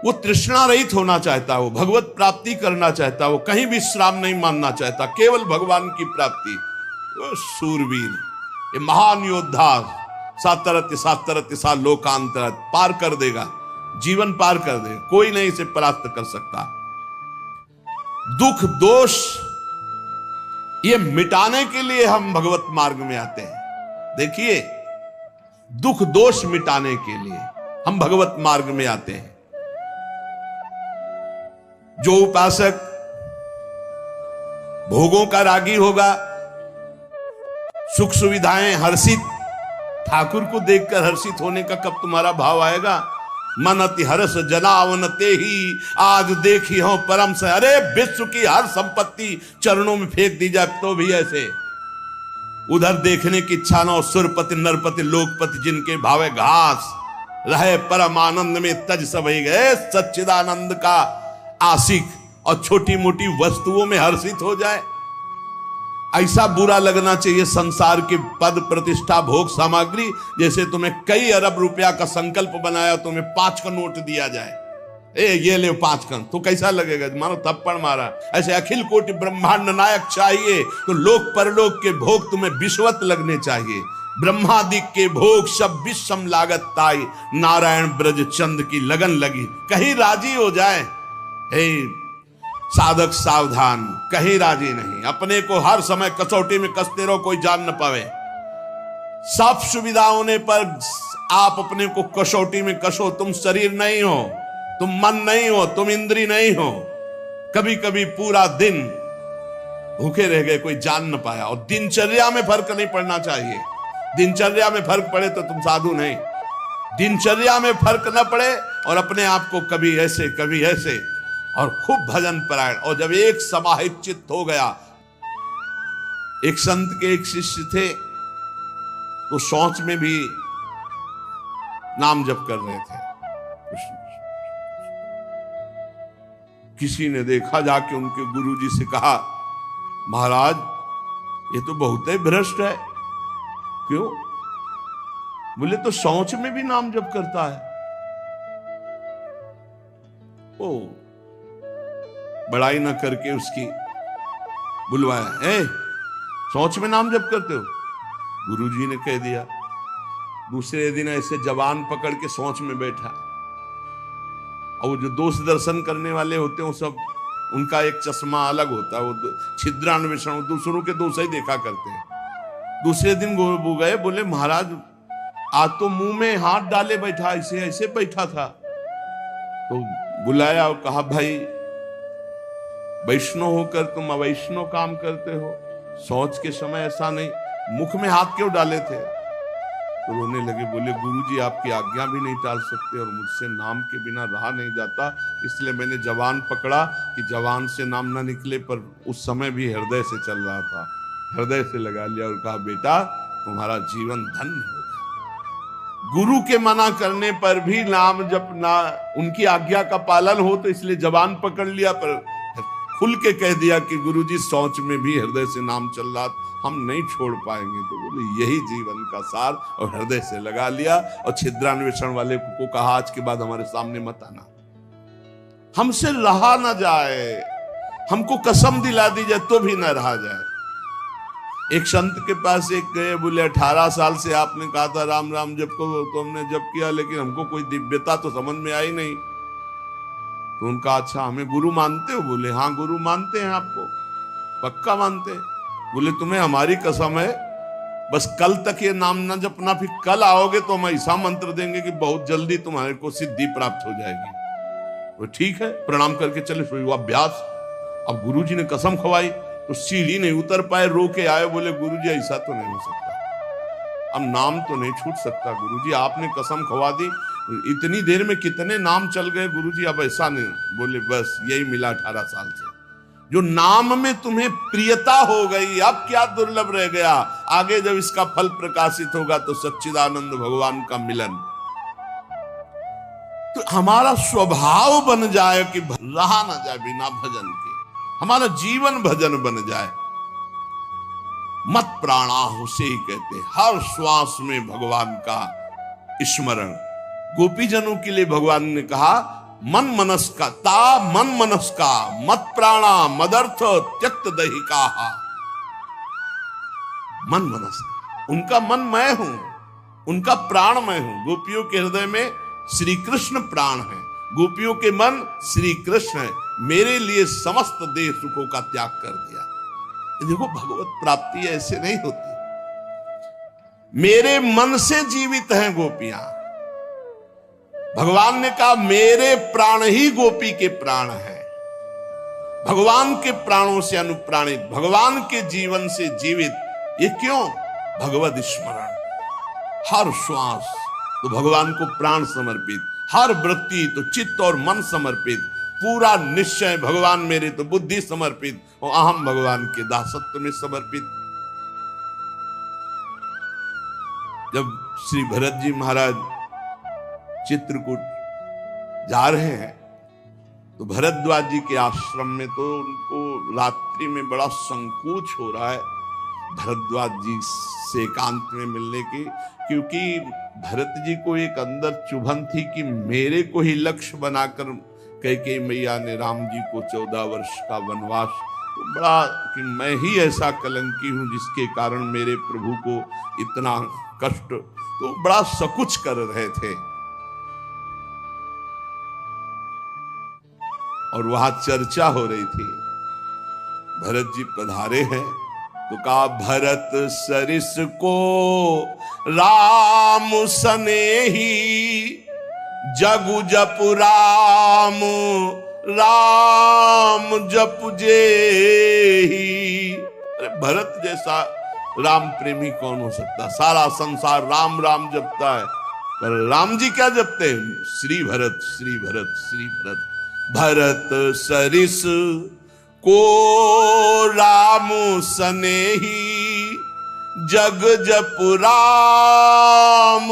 वो तृष्णा रहित होना चाहता है, वो भगवत प्राप्ति करना चाहता है, वो कहीं विश्राम नहीं मानना चाहता, केवल भगवान की प्राप्ति। वो सूरवीर, ये महान योद्धा सातरत सा लोकांतरत पार कर देगा, जीवन पार कर देगा, कोई नहीं इसे परास्त कर सकता। दुख दोष ये मिटाने के लिए हम भगवत मार्ग में आते हैं। देखिए, दुख दोष मिटाने के लिए हम भगवत मार्ग में आते हैं। जो उपासक भोगों का रागी होगा, सुख सुविधाएं हर्षित, ठाकुर को देखकर हर्षित होने का कब तुम्हारा भाव आएगा? मन अति हर्ष जनावन ते ही आज देखी हो परम से। अरे विश्व की हर संपत्ति चरणों में फेंक दी जाए तो भी ऐसे उधर देखने की इच्छा न हो। सुरपति नरपति लोकपति जिनके भावे घास रहे, परम आनंद में तज सब ही गए, सच्चिदानंद का आशिक और छोटी मोटी वस्तुओं में हर्षित हो जाए। ऐसा बुरा लगना चाहिए संसार की पद प्रतिष्ठा भोग सामग्री। जैसे तुम्हें कई अरब रुपया का संकल्प बनाया, तुम्हें 5 का नोट दिया जाए, ये ले 5 का, तो कैसा लगेगा? मानो थप्पड़ मारा। ऐसे अखिल कोटि ब्रह्मांड नायक चाहिए तो लोक परलोक के भोग तुम्हें विश्वत लगने चाहिए। ब्रह्मादि के भोग सब विषम लागत ताई, नारायण ब्रज चंद की लगन लगी, कहीं राजी हो जाए। हे साधक सावधान, कहीं राजी नहीं। अपने को हर समय कसौटी में कसते रहो, कोई जान न पावे। सब सुविधा होने पर आप अपने को कसौटी में कसो। तुम शरीर नहीं हो, तुम मन नहीं हो, तुम इंद्री नहीं हो। कभी कभी पूरा दिन भूखे रह गए, कोई जान न पाया। और दिनचर्या में फर्क नहीं पड़ना चाहिए। दिनचर्या में फर्क पड़े तो तुम साधु नहीं। दिनचर्या में फर्क न पड़े और अपने आप को कभी ऐसे कभी ऐसे, और खूब भजन परायण। और जब एक समाहित चित्त हो गया, एक संत के एक शिष्य थे तो शौच में भी नाम जप कर रहे थे। किसी ने देखा, जाके उनके गुरुजी से कहा, महाराज ये तो बहुत ही भ्रष्ट है। क्यों? बोले तो शौच में भी नाम जप करता है। ओ बड़ाई ना करके उसकी बुलवाया, शौच में नाम जप करते हो? गुरुजी ने कह दिया। दूसरे दिन ऐसे जवान पकड़ के शौच में बैठा, और वो जो दोष दर्शन करने वाले होते हैं वो सब, उनका एक चश्मा अलग होता है, वो छिद्रान्वेषण, दूसरों के दोष ही देखा करते हैं। दूसरे दिन वो गए, बोले महाराज आज तो मुंह में हाथ डाले बैठा, ऐसे ऐसे बैठा था। तो बुलाया और कहा, भाई वैष्णव होकर तुम अवैष्णव काम करते हो, शौच के समय ऐसा नहीं, मुख में हाथ क्यों डाले थे? तो रोने लगे, बोले गुरुजी आपकी आज्ञा भी नहीं टाल सकते और मुझसे नाम के बिना रहा नहीं जाता, इसलिए मैंने जवान पकड़ा कि जवान से नाम ना निकले। पर उस समय भी हृदय से चल रहा था, हृदय से लगा लिया और कहा, बेटा तुम्हारा जीवन धन्य हो गया। गुरु के मना करने पर भी नाम जब ना उनकी आज्ञा का पालन हो तो इसलिए जवान पकड़ लिया, पर खुल के कह दिया कि गुरुजी शौच में भी हृदय से नाम चल रहा, हम नहीं छोड़ पाएंगे। तो बोले यही जीवन का सार, और हृदय से लगा लिया। और छिद्रान्वेषण वाले को कहा, आज के बाद हमारे सामने मत आना, हमसे रहा ना जाए, हमको कसम दिला दी जाए तो भी ना रहा जाए। एक संत के पास एक गए, बोले 18 साल से आपने कहा था राम राम जप को, तो हमने जप किया, लेकिन हमको कोई दिव्यता तो समझ में आई नहीं। तो उनका, अच्छा हमें गुरु मानते हो? बोले हाँ गुरु मानते हैं, आपको पक्का मानते हैं। बोले तुम्हें हमारी कसम है बस कल तक ये नाम ना जपना, फिर कल आओगे तो हम ऐसा मंत्र देंगे कि बहुत जल्दी तुम्हारे को सिद्धि प्राप्त हो जाएगी। तो ठीक है, प्रणाम करके चले, शुरू हुआ अभ्यास। अब गुरुजी ने कसम खवाई तो सीढ़ी नहीं उतर पाए, रो के आए, बोले गुरुजी ऐसा तो नहीं हो सकता, अब नाम तो नहीं छूट सकता गुरुजी, आपने कसम खवा दी, इतनी देर में कितने नाम चल गए गुरुजी, अब ऐसा नहीं। बोले बस यही मिला 18 साल से, जो नाम में तुम्हें प्रियता हो गई, अब क्या दुर्लभ रह गया, आगे जब इसका फल प्रकाशित होगा तो सच्चिदानंद भगवान का मिलन। तो हमारा स्वभाव बन जाए कि रहा ना जाए बिना भजन के, हमारा जीवन भजन बन जाए। मत प्राणाह उसे ही कहते, हर श्वास में भगवान का स्मरण। गोपीजनों के लिए भगवान ने कहा मन मनस का ता मन मनस का मत प्राणा मदर्थ त्यक्त दहिका। मन मनस, उनका मन मैं हूं, उनका प्राण मैं हूं। गोपियों के हृदय में श्री कृष्ण प्राण है, गोपियों के मन श्री कृष्ण है, मेरे लिए समस्त देह सुखों का त्याग कर दिया। देखो भगवत प्राप्ति ऐसे नहीं होती, मेरे मन से जीवित हैं गोपियां। भगवान ने कहा मेरे प्राण ही गोपी के प्राण हैं, भगवान के प्राणों से अनुप्राणित, भगवान के जीवन से जीवित। ये क्यों? भगवत स्मरण, हर श्वास तो भगवान को प्राण समर्पित, हर वृत्ति तो चित्त और मन समर्पित, पूरा निश्चय भगवान मेरे तो बुद्धि समर्पित और अहम भगवान के दासत्व में समर्पित। जब श्री भरत जी महाराज चित्रकूट जा रहे हैं तो भरद्वाज जी के आश्रम में तो उनको रात्रि में बड़ा संकोच हो रहा है भरद्वाज जी से एकांत में मिलने की, क्योंकि भरत जी को एक अंदर चुभन थी कि मेरे को ही लक्ष्य बनाकर कैकेयी मैया ने राम जी को 14 वर्ष का वनवास, तो बड़ा कि मैं ही ऐसा कलंकी हूं जिसके कारण मेरे प्रभु को इतना कष्ट, तो बड़ा सकुच कर रहे थे। और वहां चर्चा हो रही थी, भरत जी पधारे हैं तो कहा भरत सरिस को राम सनेही, जगु जपु राम राम जपु जेही। अरे भरत जैसा राम प्रेमी कौन हो सकता, सारा संसार राम राम जपता है, पर राम जी क्या जपते हैं? श्री भरत श्री भरत श्री भरत। भरत सरिस को राम सनेही, जग जपु राम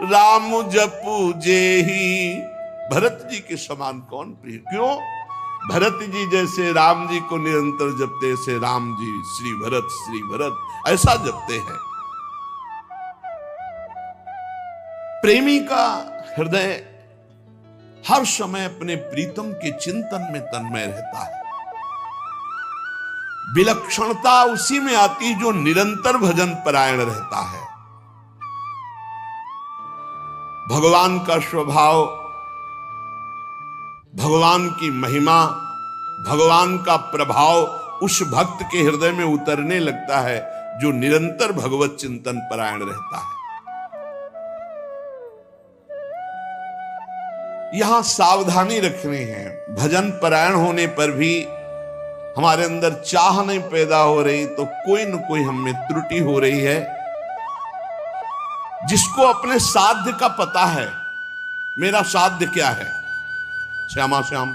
राम जपु जेही। भरत जी के समान कौन प्रिय? क्यों? भरत जी जैसे राम जी को निरंतर जपते से राम जी श्री भरत ऐसा जपते हैं। प्रेमी का हृदय हर समय अपने प्रीतम के चिंतन में तन्मय रहता है। विलक्षणता उसी में आती जो निरंतर भजन परायण रहता है। भगवान का स्वभाव, भगवान की महिमा, भगवान का प्रभाव उस भक्त के हृदय में उतरने लगता है जो निरंतर भगवत चिंतन परायण रहता है। यहां सावधानी रखनी है, भजन परायण होने पर भी हमारे अंदर चाह नहीं पैदा हो रही तो कोई न कोई हम में त्रुटि हो रही है। जिसको अपने साध्य का पता है, मेरा साध्य क्या है, श्यामा श्याम,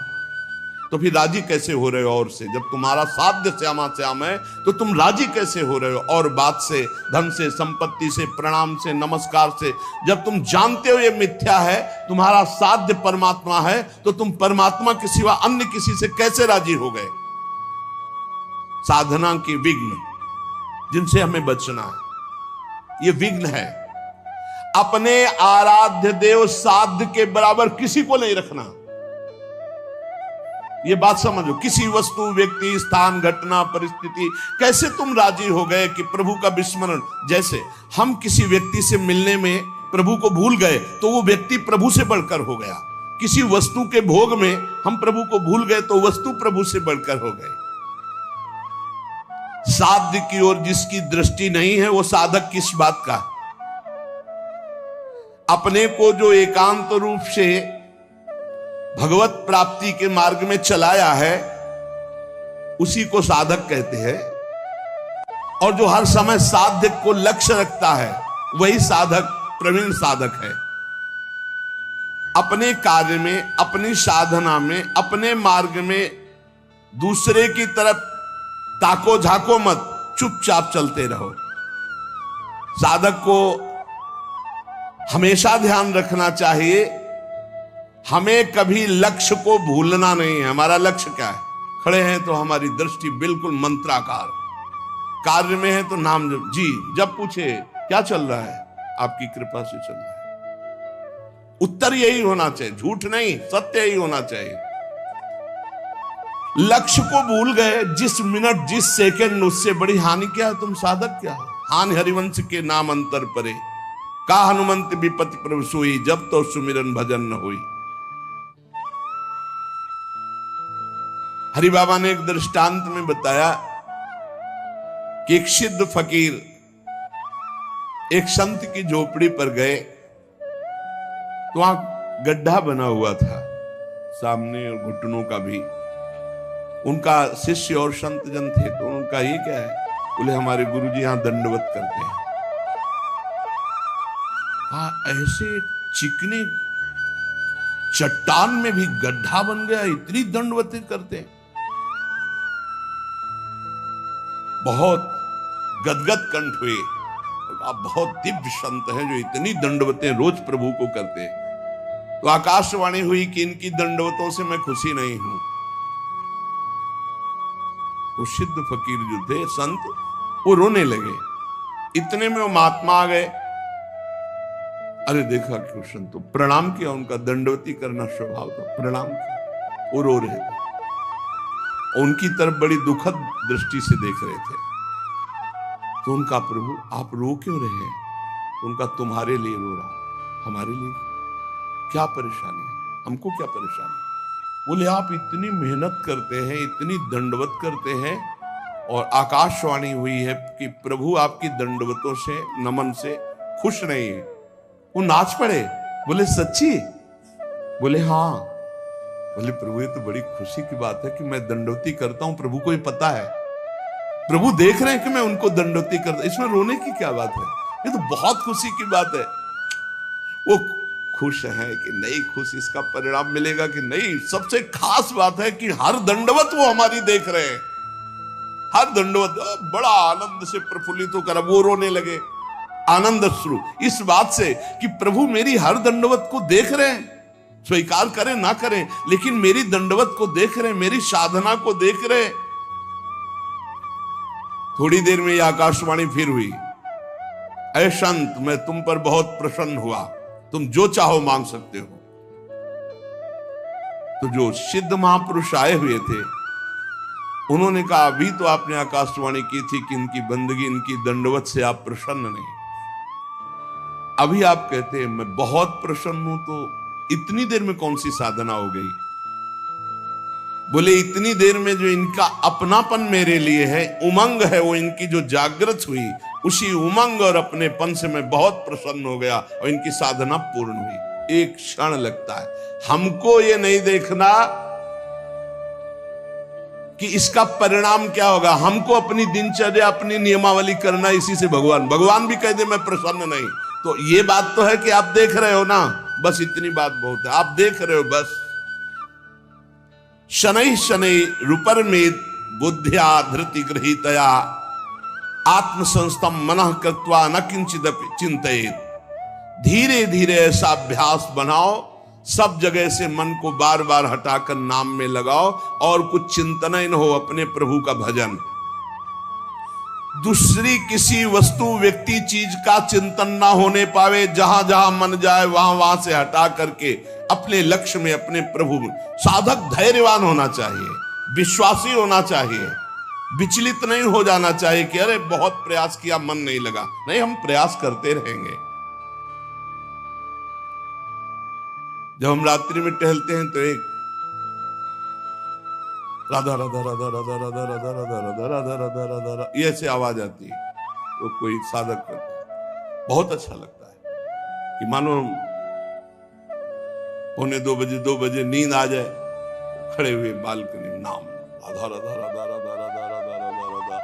तो फिर राजी कैसे हो रहे हो और से? जब तुम्हारा साध्य श्यामा श्याम है तो तुम राजी कैसे हो रहे हो और बात से, धन से, संपत्ति से, प्रणाम से, नमस्कार से? जब तुम जानते हो ये मिथ्या है, तुम्हारा साध्य परमात्मा है, तो तुम परमात्मा के सिवा अन्य किसी से कैसे राजी हो गए? साधना की विघ्न जिनसे हमें बचना है, ये विघ्न है। अपने आराध्य देव साध्य के बराबर किसी को नहीं रखना, ये बात समझो। किसी वस्तु, व्यक्ति, स्थान, घटना, परिस्थिति, कैसे तुम राजी हो गए कि प्रभु का विस्मरण? जैसे हम किसी व्यक्ति से मिलने में प्रभु को भूल गए तो वो व्यक्ति प्रभु से बढ़कर हो गया। किसी वस्तु के भोग में हम प्रभु को भूल गए तो वस्तु प्रभु से बढ़कर हो गए। साध्य की ओर जिसकी दृष्टि नहीं है वो साधक किस बात का? अपने को जो एकांत रूप से भगवत प्राप्ति के मार्ग में चलाया है उसी को साधक कहते हैं, और जो हर समय साध्य को लक्ष्य रखता है वही साधक प्रवीण साधक है। अपने कार्य में, अपनी साधना में, अपने मार्ग में दूसरे की तरफ ताको झाको मत, चुपचाप चलते रहो। साधक को हमेशा ध्यान रखना चाहिए, हमें कभी लक्ष्य को भूलना नहीं है। हमारा लक्ष्य क्या है? खड़े हैं तो हमारी दृष्टि बिल्कुल मंत्राकार, कार्य में है तो नाम जप। जी जब पूछे क्या चल रहा है, आपकी कृपा से चल रहा है। उत्तर यही होना चाहिए, झूठ नहीं, सत्य ही होना चाहिए। लक्ष्य को भूल गए जिस मिनट, जिस सेकंड, उससे बड़ी हानि क्या है? तुम साधक क्या है? हानि हरिवंश के नाम अंतर परे, का हनुमंत विपत्ति प्रभु सोई, जब तो सुमिरन भजन न हुई। हरि बाबा ने एक दृष्टांत में बताया कि एक सिद्ध फकीर एक संत की झोपड़ी पर गए तो वहां गड्ढा बना हुआ था सामने और घुटनों का भी। उनका शिष्य और संत जन थे तो उनका ये क्या है? बोले हमारे गुरुजी यहां दंडवत करते हैं। हाँ, ऐसे चिकने चट्टान में भी गड्ढा बन गया, इतनी दंडवतें करते हैं। बहुत गदगद कंठ हुए, आप बहुत दिव्य संत हैं जो इतनी दंडवतें रोज प्रभु को करते हैं। तो आकाशवाणी हुई कि इनकी दंडवतों से मैं खुशी नहीं हूं। वो सिद्ध फकीर जो थे संत, वो रोने लगे। इतने में वो महात्मा आ गए। अरे देखा क्यों संतो, प्रणाम किया, उनका दंडवती करना स्वभाव था, प्रणाम किया। वो रो रहे थे, उनकी तरफ बड़ी दुखद दृष्टि से देख रहे थे। तो उनका प्रभु आप रो क्यों रहे हैं? उनका तुम्हारे लिए रो रहा। हमारे लिए क्या परेशानी है? हमको क्या परेशानी? बोले आप इतनी मेहनत करते हैं, इतनी दंडवत करते हैं, और आकाशवाणी हुई है कि प्रभु आपकी दंडवतों से, नमन से खुश नहीं है। वो नाच पड़े। बोले सच्ची? बोले हाँ। बोले प्रभु ये तो बड़ी खुशी की बात है कि मैं दंडवती करता हूं, प्रभु को ये पता है, प्रभु देख रहे हैं कि मैं उनको दंडवती करता, इसमें रोने की क्या बात है? ये तो बहुत खुशी की बात है। वो खुश है कि नहीं खुश, इसका परिणाम मिलेगा कि नहीं। सबसे खास बात है कि हर दंडवत वो हमारी देख रहे हैं, हर दंडवत बड़ा आनंद से प्रफुल्लित होकर वो रोने लगे। आनंद शुरू इस बात से कि प्रभु मेरी हर दंडवत को देख रहे हैं, स्वीकार करें ना करें, लेकिन मेरी दंडवत को देख रहे हैं, मेरी साधना को देख रहे हैं। थोड़ी देर में यह आकाशवाणी फिर हुई, ऐ संत मैं तुम पर बहुत प्रसन्न हुआ, तुम जो चाहो मांग सकते हो। तो जो सिद्ध महापुरुष आए हुए थे उन्होंने कहा अभी तो आपने आकाशवाणी की थी कि इनकी बंदगी, इनकी दंडवत से आप प्रसन्न नहीं, अभी आप कहते हैं मैं बहुत प्रसन्न हूं, तो इतनी देर में कौन सी साधना हो गई? बोले इतनी देर में जो इनका अपनापन मेरे लिए है, उमंग है, वो इनकी जो जागृत हुई, उसी उमंग और अपनेपन से मैं बहुत प्रसन्न हो गया और इनकी साधना पूर्ण हुई। एक क्षण लगता है। हमको ये नहीं देखना कि इसका परिणाम क्या होगा। हमको अपनी दिनचर्या, अपनी नियमावली करना, इसी से भगवान भी कह दे मैं प्रसन्न नहीं, तो ये बात तो है कि आप देख रहे हो ना, बस इतनी बात बहुत है, आप देख रहे हो बस। शनै शनै रूपर में बुद्धिया धृति गृहीतया आत्म संस्तम मनः कृत्वा न किंचित चिंतयेत। धीरे धीरे ऐसा अभ्यास बनाओ, सब जगह से मन को बार बार हटाकर नाम में लगाओ और कुछ चिंतन ही न हो, अपने प्रभु का भजन। दूसरी किसी वस्तु, व्यक्ति, चीज का चिंतन ना होने पावे। जहां जहां मन जाए वहां वहां से हटा करके अपने लक्ष्य में, अपने प्रभु में। साधक धैर्यवान होना चाहिए, विश्वासी होना चाहिए, विचलित नहीं हो जाना चाहिए कि अरे बहुत प्रयास किया मन नहीं लगा। नहीं, हम प्रयास करते रहेंगे। जब हम रात्रि में टहलते हैं तो एक राधा राधा राधा राधा राधा राधा राधा राधा राधा राधा राधा राधा, ये ऐसे आवाज आती है तो कोई साधक करता है, बहुत अच्छा लगता है कि मानो 1:45 2 बजे नींद आ जाए, खड़े हुए बालकनी में नाम राधा राधा राधा राधा राधा राधा राधा राधा।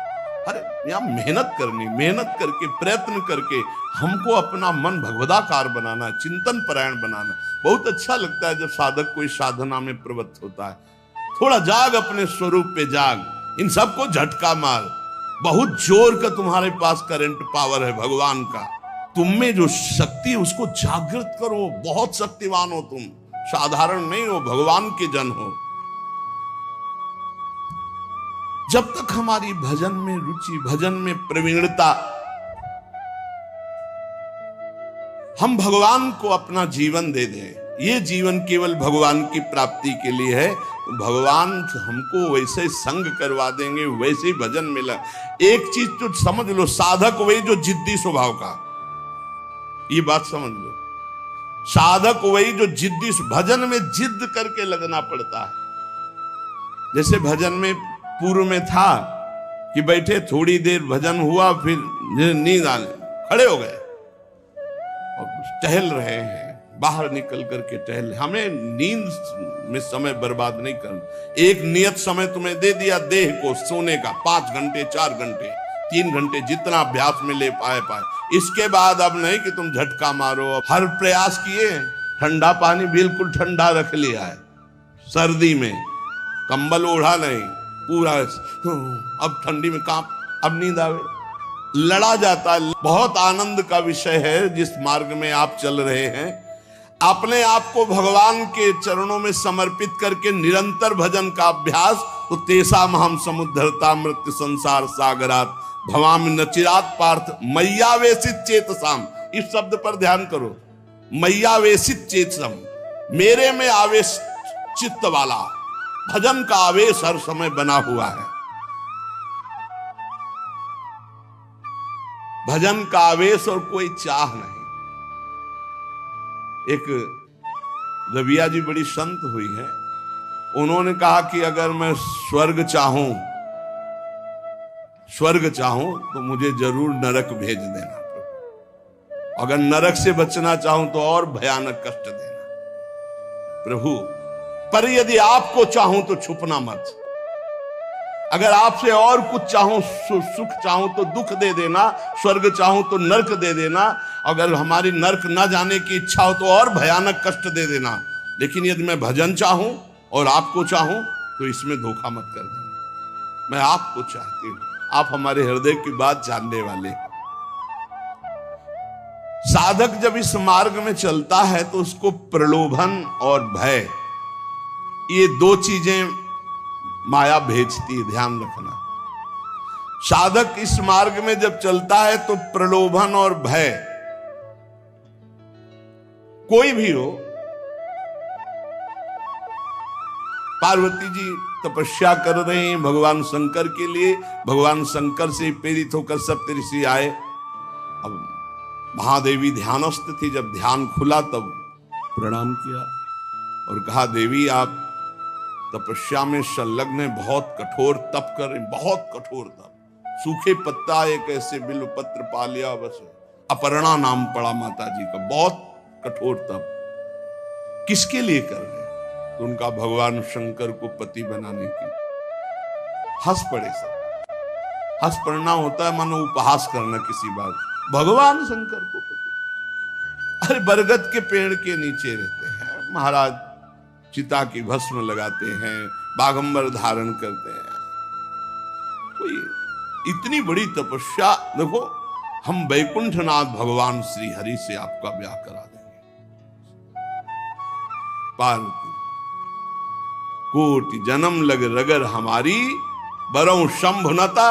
अरे यहाँ मेहनत करनी, मेहनत करके प्रयत्न करके हमको अपना मन भगवदाकार बनाना, चिंतन परायण बनाना। बहुत अच्छा लगता है जब साधक कोई साधना में प्रवृत्त होता है। थोड़ा जाग, अपने स्वरूप पे जाग, इन सबको झटका मार। बहुत जोर का तुम्हारे पास करंट पावर है भगवान का, तुम में जो शक्ति है उसको जागृत करो। बहुत शक्तिवान हो तुम, साधारण नहीं हो, भगवान के जन हो। जब तक हमारी भजन में रुचि, भजन में प्रवीणता, हम भगवान को अपना जीवन दे दें, ये जीवन केवल भगवान की प्राप्ति के लिए है, तो भगवान हमको वैसे संग करवा देंगे, वैसे ही भजन मिला। एक चीज तो समझ लो, साधक वही जो जिद्दी स्वभाव का, ये बात समझ लो, साधक वही जो जिद्दी, भजन में जिद करके लगना पड़ता है। जैसे भजन में पूर्व में था कि बैठे, थोड़ी देर भजन हुआ, फिर नींद आने, खड़े हो गए और टहल रहे हैं, बाहर निकल करके टहल। हमें नींद में समय बर्बाद नहीं करना। एक नियत समय तुम्हें दे दिया देह को सोने का, 5 घंटे 4 घंटे 3 घंटे, जितना अभ्यास में ले पाए। इसके बाद अब नहीं कि तुम झटका मारो। हर प्रयास किए, ठंडा पानी बिल्कुल ठंडा रख लिया है, सर्दी में कंबल ओढ़ा नहीं, पूरा अब ठंडी में कांप, अब नींद आवे, लड़ा जाता है। बहुत आनंद का विषय है जिस मार्ग में आप चल रहे हैं। अपने आप को भगवान के चरणों में समर्पित करके निरंतर भजन का अभ्यास, तो तेषाम हम समुद्धरता मृत्यु संसार सागरात भवामि न चिरात पार्थ मय्यावेशित चेतसाम। इस शब्द पर ध्यान करो, मय्यावेशित चेतसम, मेरे में आवेश चित्त वाला। भजन का आवेश हर समय बना हुआ है, भजन का आवेश और कोई चाह नहीं। एक रबिया जी बड़ी संत हुई है, उन्होंने कहा कि अगर मैं स्वर्ग चाहूं तो मुझे जरूर नरक भेज देना, अगर नरक से बचना चाहूं तो और भयानक कष्ट देना प्रभु, पर यदि आपको चाहूं तो छुपना मत। अगर आपसे और कुछ चाहूं, सुख चाहूं तो दुख दे देना, स्वर्ग चाहूं तो नरक दे देना, अगर हमारी नरक न जाने की इच्छा हो तो और भयानक कष्ट दे देना। लेकिन यदि मैं भजन चाहूं और आपको चाहूं तो इसमें धोखा मत कर देना। मैं आपको चाहती हूं, आप हमारे हृदय की बात जानने वाले। साधक जब इस मार्ग में चलता है तो उसको प्रलोभन और भय, ये 2 चीजें माया भेजती है, ध्यान रखना। साधक इस मार्ग में जब चलता है तो प्रलोभन और भय, कोई भी हो, पार्वती जी तपस्या कर रहे हैं भगवान शंकर के लिए, भगवान शंकर से प्रेरित होकर सप्तऋषि आए। अब महादेवी ध्यानस्थ थी, जब ध्यान खुला तब प्रणाम किया और कहा, देवी आप तपस्या में संलग्न है, बहुत कठोर तप कर, बहुत कठोर तप, सूखे पत्ता एक ऐसे बिल्व पत्र पा लिया, बस अपर्णा नाम पड़ा माता जी का, बहुत कठोर तप। किसके लिए कर रहे? तो उनका भगवान शंकर को पति बनाने की। हंस पड़े सब। हंस पड़ना होता है मानो उपहास करना किसी बात, भगवान शंकर को पति। अरे बरगद के पेड़ के नीचे रहते हैं महाराज, चिता की भस्म लगाते हैं, बागंबर धारण करते हैं, कोई इतनी बड़ी तपस्या। देखो, हम वैकुंठनाथ भगवान श्री हरि से आपका ब्याह करा देंगे। पार्वती, कोटि जन्म लग रगर हमारी, बरौ शंभुनता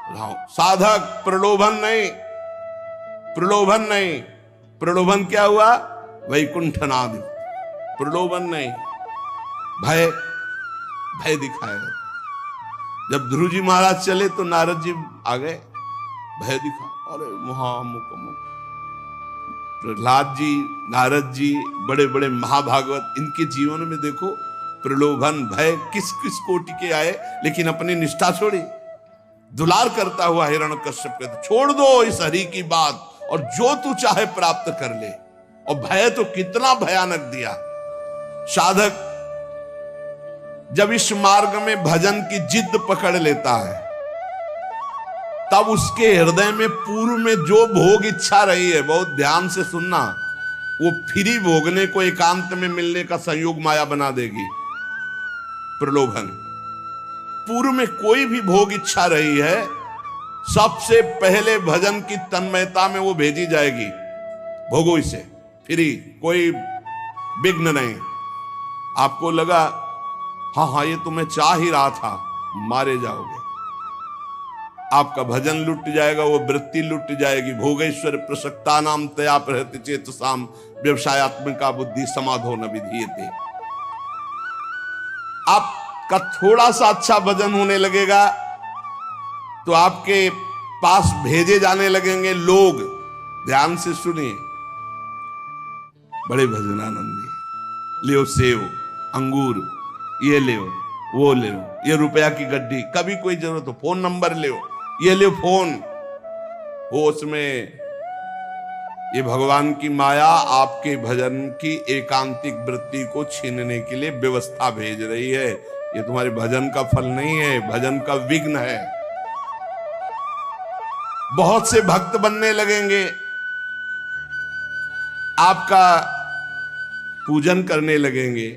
राव। साधक प्रलोभन नहीं, प्रलोभन नहीं। प्रलोभन क्या हुआ? वैकुंठनाथ। प्रलोभन नहीं, भय, भय दिखाया। जब ध्रुव जी महाराज चले तो नारद जी आ गए, भय दिखा, अरे महामुख प्रहलाद जी, नारद जी, बड़े बड़े महाभागवत, इनके जीवन में देखो प्रलोभन भय किस किस कोटि के आए, लेकिन अपनी निष्ठा छोड़ी। दुलार करता हुआ हिरण्यकश्यप कहता छोड़ दो इस हरि की बात और जो तू चाहे प्राप्त कर ले। और भय तो कितना भयानक दिया। साधक जब इस मार्ग में भजन की जिद पकड़ लेता है, तब उसके हृदय में पूर्व में जो भोग इच्छा रही है, बहुत ध्यान से सुनना, वो फ्री भोगने को एकांत में मिलने का संयोग माया बना देगी। प्रलोभन पूर्व में कोई भी भोग इच्छा रही है, सबसे पहले भजन की तन्मयता में वो भेजी जाएगी। भोगो इसे, फ्री, कोई विघ्न नहीं। आपको लगा हाँ ये तो मैं चाह ही रहा था, मारे जाओगे। आपका भजन लुट जाएगा, वो वृत्ति लुट जाएगी। भोगेश्वर प्रसक्ता नाम तया प्रहति चेतसाम व्यवसायत्मिका बुद्धि समाधो न विधीयते। आपका थोड़ा सा अच्छा भजन होने लगेगा तो आपके पास भेजे जाने लगेंगे लोग। ध्यान से सुनिए, बड़े भजनानंदी, लियो सेव, अंगूर, ये ले, वो ले, ये रुपया की गड्डी, कभी कोई जरूरत हो फोन नंबर ले, ये ले फोन हो। उसमें ये भगवान की माया आपके भजन की एकांतिक वृत्ति को छीनने के लिए व्यवस्था भेज रही है। ये तुम्हारे भजन का फल नहीं है, भजन का विघ्न है। बहुत से भक्त बनने लगेंगे, आपका पूजन करने लगेंगे।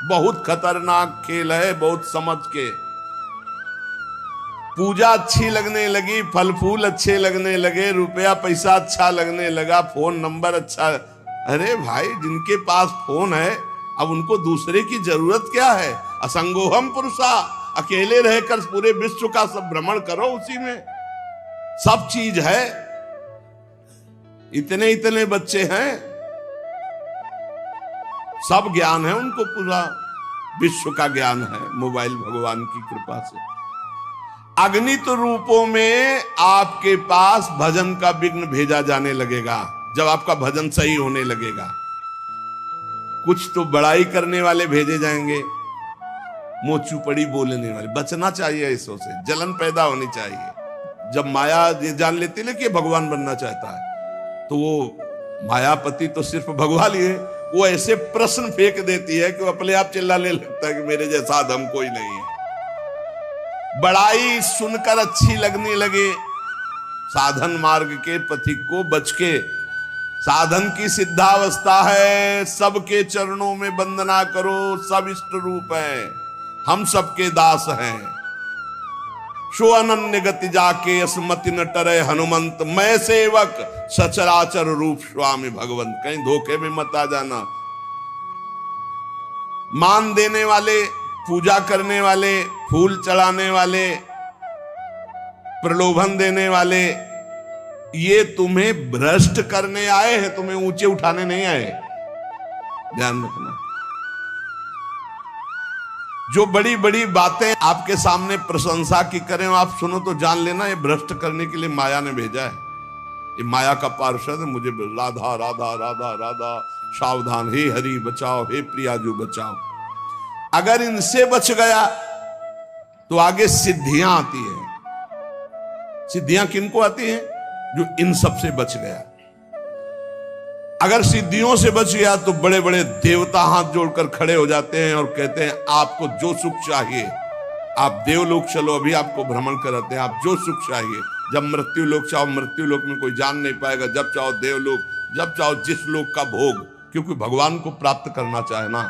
बहुत खतरनाक खेल है, बहुत समझ के। पूजा अच्छी लगने लगी, फल फूल अच्छे लगने लगे, रुपया पैसा अच्छा लगने लगा, फोन नंबर अच्छा। अरे भाई, जिनके पास फोन है अब उनको दूसरे की जरूरत क्या है? असंगोहम पुरुषा, अकेले रहकर पूरे विश्व का सब भ्रमण करो, उसी में सब चीज है। इतने इतने बच्चे हैं, सब ज्ञान है उनको, पूरा विश्व का ज्ञान है मोबाइल भगवान की कृपा से। अगणित रूपों में आपके पास भजन का विघ्न भेजा जाने लगेगा जब आपका भजन सही होने लगेगा। कुछ तो बड़ाई करने वाले भेजे जाएंगे, मोचू पड़ी बोलने वाले। बचना चाहिए इसों से, जलन पैदा होनी चाहिए। जब माया ये जान लेती है कि भगवान बनना चाहता है, तो वो मायापति तो सिर्फ भगवान ही है, वो ऐसे प्रश्न फेंक देती है कि वो अपने आप चिल्लाने लगता है कि मेरे जैसा आदम कोई नहीं है। बड़ाई सुनकर अच्छी लगने लगे। साधन मार्ग के पथिक को बच के, साधन की सिद्धावस्था है, सबके चरणों में वंदना करो, सब इष्ट रूप है, हम सबके दास हैं। शो अनन्य गति जाके असमति न टरे हनुमंत, मैं सेवक सचराचर रूप स्वामी भगवंत। कहीं धोखे में मत आ जाना। मान देने वाले, पूजा करने वाले, फूल चढ़ाने वाले, प्रलोभन देने वाले, ये तुम्हें भ्रष्ट करने आए हैं, तुम्हें ऊंचे उठाने नहीं आए। ध्यान रखना। जो बड़ी बड़ी बातें आपके सामने प्रशंसा की करें, आप सुनो तो जान लेना ये भ्रष्ट करने के लिए माया ने भेजा है। ये माया का पार्षद है। मुझे राधा राधा राधा राधा, सावधान, हे हरि बचाओ, हे प्रियाजू बचाओ। अगर इनसे बच गया तो आगे सिद्धियां आती हैं। सिद्धियां किनको आती हैं? जो इन सब से बच गया। अगर सिद्धियों से बच गया तो बड़े बड़े देवता हाथ जोड़कर खड़े हो जाते हैं और कहते हैं आपको जो सुख चाहिए, आप देवलोक चलो, अभी आपको भ्रमण कराते हैं, आप जो सुख चाहिए। जब मृत्यु लोक चाहो, मृत्यु लोक में कोई जान नहीं पाएगा। जब चाहो देवलोक, जब चाहो जिस लोक का भोग, क्योंकि भगवान को प्राप्त करना चाहना,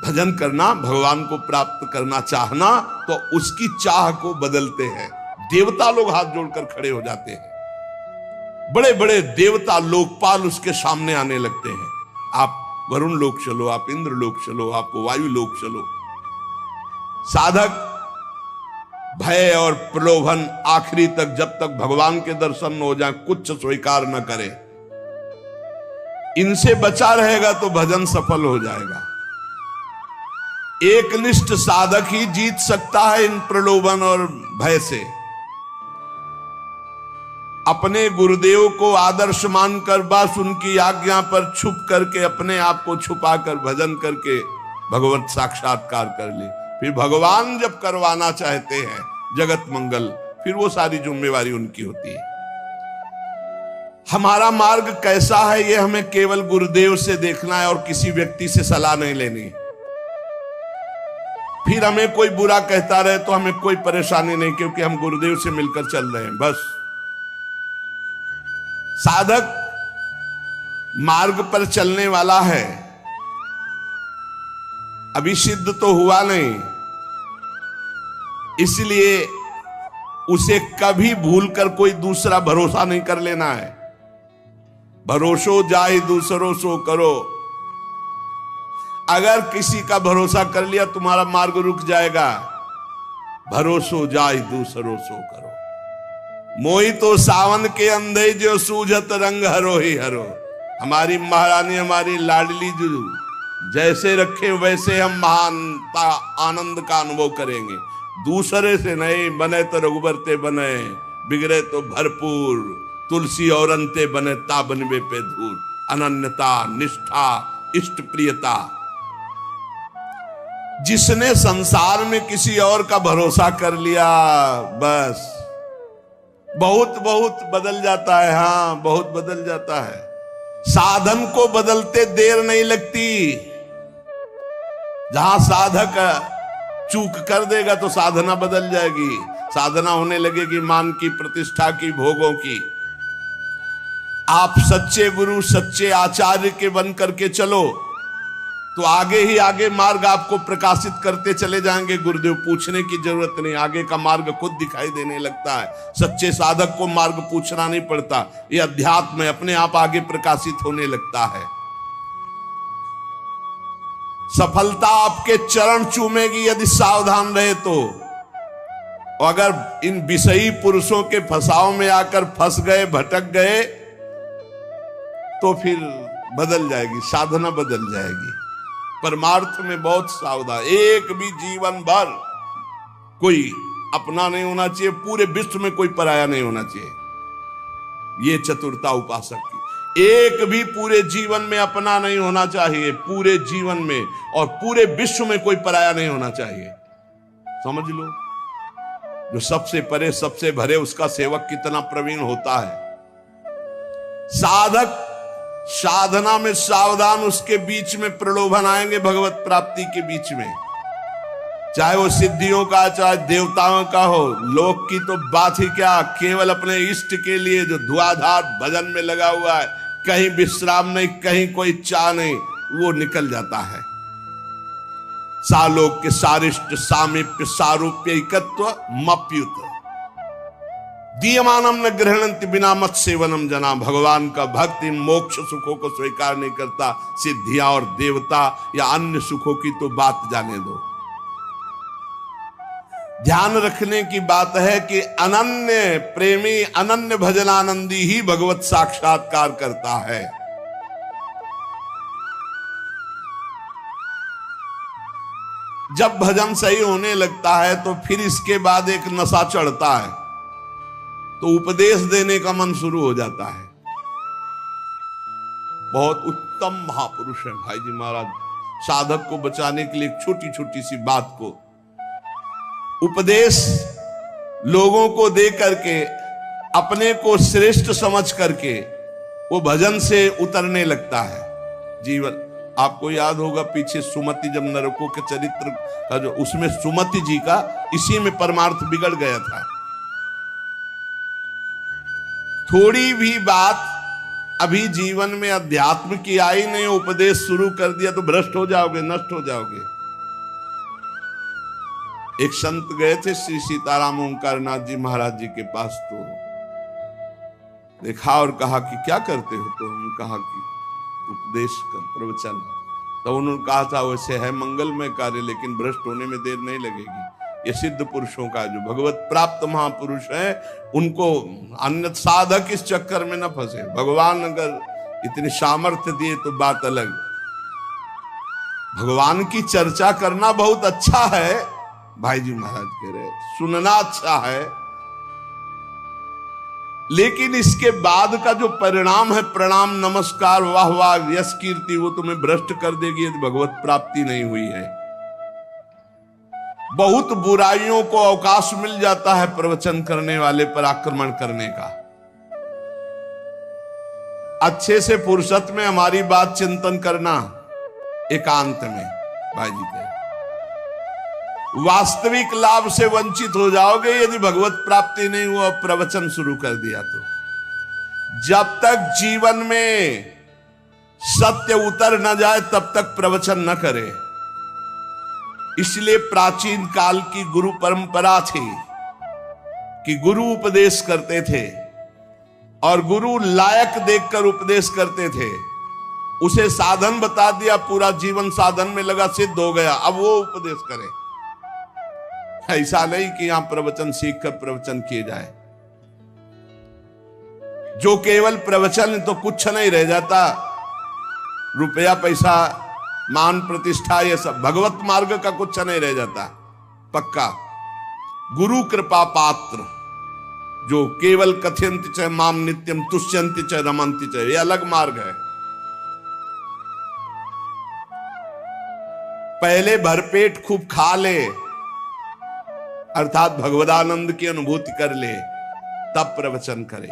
भजन करना, भगवान को प्राप्त करना चाहना, तो उसकी चाह को बदलते हैं। देवता लोग हाथ जोड़कर खड़े हो जाते हैं। बड़े बड़े देवता लोकपाल उसके सामने आने लगते हैं। आप वरुण लोक चलो, आप इंद्र लोक चलो, आप वायु लोक चलो। साधक भय और प्रलोभन आखिरी तक, जब तक भगवान के दर्शन न हो जाए, कुछ स्वीकार न करे, इनसे बचा रहेगा तो भजन सफल हो जाएगा। एकनिष्ठ साधक ही जीत सकता है इन प्रलोभन और भय से। अपने गुरुदेव को आदर्श मानकर बस उनकी आज्ञा पर छुप करके, अपने आप को छुपाकर भजन करके भगवत साक्षात्कार कर ले। फिर भगवान जब करवाना चाहते हैं जगत मंगल, फिर वो सारी जिम्मेवारी उनकी होती है। हमारा मार्ग कैसा है ये हमें केवल गुरुदेव से देखना है और किसी व्यक्ति से सलाह नहीं लेनी। फिर हमें कोई बुरा कहता रहे तो हमें कोई परेशानी नहीं, क्योंकि हम गुरुदेव से मिलकर चल रहे हैं बस। साधक मार्ग पर चलने वाला है, अभी सिद्ध तो हुआ नहीं, इसलिए उसे कभी भूलकर कोई दूसरा भरोसा नहीं कर लेना है। भरोसो जाहि दूसरों सो करो। अगर किसी का भरोसा कर लिया तुम्हारा मार्ग रुक जाएगा। भरोसो जाहि दूसरों सो करो। मोही तो सावन के अंधे जो सूझत रंग हरो ही हरो। हमारी महारानी, हमारी लाडली जो जैसे रखे वैसे हम महानता आनंद का अनुभव करेंगे। दूसरे से नहीं, बने तो रघुबरते बने, बिगड़े तो भरपूर। तुलसी और अंते बने ता बनवे पे धूल। अनन्यता, निष्ठा, इष्ट प्रियता। जिसने संसार में किसी और का भरोसा कर लिया, बस बहुत बहुत बदल जाता है। हाँ, बहुत बदल जाता है। साधन को बदलते देर नहीं लगती। जहां साधक चूक कर देगा तो साधना बदल जाएगी। साधना होने लगेगी मान की, प्रतिष्ठा की, भोगों की। आप सच्चे गुरु, सच्चे आचार्य के बन करके चलो तो आगे ही आगे मार्ग आपको प्रकाशित करते चले जाएंगे। गुरुदेव पूछने की जरूरत नहीं, आगे का मार्ग खुद दिखाई देने लगता है। सच्चे साधक को मार्ग पूछना नहीं पड़ता, ये अध्यात्म में अपने आप आगे प्रकाशित होने लगता है। सफलता आपके चरण चूमेगी यदि सावधान रहे तो। अगर इन विषयी पुरुषों के फसाव में आकर फंस गए, भटक गए, तो फिर बदल जाएगी, साधना बदल जाएगी। परमार्थ में बहुत सावधान। एक भी जीवन भर कोई अपना नहीं होना चाहिए, पूरे विश्व में कोई पराया नहीं होना चाहिए। ये चतुरता उपासक की। एक भी पूरे जीवन में अपना नहीं होना चाहिए, पूरे जीवन में, और पूरे विश्व में कोई पराया नहीं होना चाहिए। समझ लो, जो सबसे परे सबसे भरे उसका सेवक कितना प्रवीण होता है। साधक साधना में सावधान, उसके बीच में प्रलोभन आएंगे भगवत प्राप्ति के बीच में, चाहे वो सिद्धियों का, चाहे देवताओं का हो। लोक की तो बात ही क्या, केवल अपने इष्ट के लिए जो धुआंधार भजन में लगा हुआ है, कहीं विश्राम नहीं, कहीं कोई चाह नहीं, वो निकल जाता है। सालोक के सारिष्ट सामीप्य सारूप्य एकत्व मप्युत दीयमानम न ग्रहणंति बिना मत सेवनम जना। भगवान का भक्त इन मोक्ष सुखों को स्वीकार नहीं करता। सिद्धियां और देवता या अन्य सुखों की तो बात जाने दो। ध्यान रखने की बात है कि अनन्य प्रेमी, अनन्य भजनानंदी ही भगवत साक्षात्कार करता है। जब भजन सही होने लगता है तो फिर इसके बाद एक नशा चढ़ता है, तो उपदेश देने का मन शुरू हो जाता है। बहुत उत्तम महापुरुष है भाई जी महाराज। साधक को बचाने के लिए छोटी छोटी सी बात को उपदेश लोगों को दे करके, अपने को श्रेष्ठ समझ करके वो भजन से उतरने लगता है। जीवन आपको याद होगा पीछे सुमति, जब नरकों के चरित्र का जो, उसमें सुमति जी का इसी में परमार्थ बिगड़ गया था। थोड़ी भी बात अभी जीवन में अध्यात्म की आई नहीं, उपदेश शुरू कर दिया तो भ्रष्ट हो जाओगे, नष्ट हो जाओगे। एक संत गए थे श्री सीताराम ओंकार नाथ जी महाराज जी के पास, तो देखा और कहा कि क्या करते हो? तो उन्होंने कहा कि उपदेश कर, प्रवचन। तो उन्होंने कहा था वैसे है मंगलमय कार्य, लेकिन भ्रष्ट होने में देर नहीं लगेगी। ये सिद्ध पुरुषों का, जो भगवत प्राप्त महापुरुष है, उनको अन्य साधक इस चक्कर में न फंसे। भगवान अगर इतनी सामर्थ्य दिए तो बात अलग। भगवान की चर्चा करना बहुत अच्छा है, भाई जी महाराज कह रहे, सुनना अच्छा है, लेकिन इसके बाद का जो परिणाम है, प्रणाम नमस्कार वाह वाह यश कीर्ति, वो तुम्हें भ्रष्ट कर देगी यदि भगवत प्राप्ति नहीं हुई है। बहुत बुराइयों को अवकाश मिल जाता है प्रवचन करने वाले पर आक्रमण करने का। अच्छे से फुर्सत में हमारी बात चिंतन करना, एकांत में भाई जी कहे, वास्तविक लाभ से वंचित हो जाओगे यदि भगवत प्राप्ति नहीं हुआ, प्रवचन शुरू कर दिया तो। जब तक जीवन में सत्य उतर न जाए तब तक प्रवचन न करे। इसलिए प्राचीन काल की गुरु परंपरा थी कि गुरु उपदेश करते थे और गुरु लायक देखकर उपदेश करते थे। उसे साधन बता दिया, पूरा जीवन साधन में लगा, सिद्ध हो गया, अब वो उपदेश करे। ऐसा नहीं कि यहां प्रवचन सीख कर प्रवचन किए जाए। जो केवल प्रवचन तो कुछ नहीं रह जाता, रुपया पैसा मान प्रतिष्ठा ये सब, भगवत मार्ग का कुछ नहीं रह जाता पक्का। गुरु कृपा पात्र जो केवल कथयन्ति च माम नित्यम तुष्यन्ति च रमन्ति च, ये अलग मार्ग है। पहले भरपेट खूब खा ले, अर्थात भगवदानंद की अनुभूति कर ले, तब प्रवचन करे,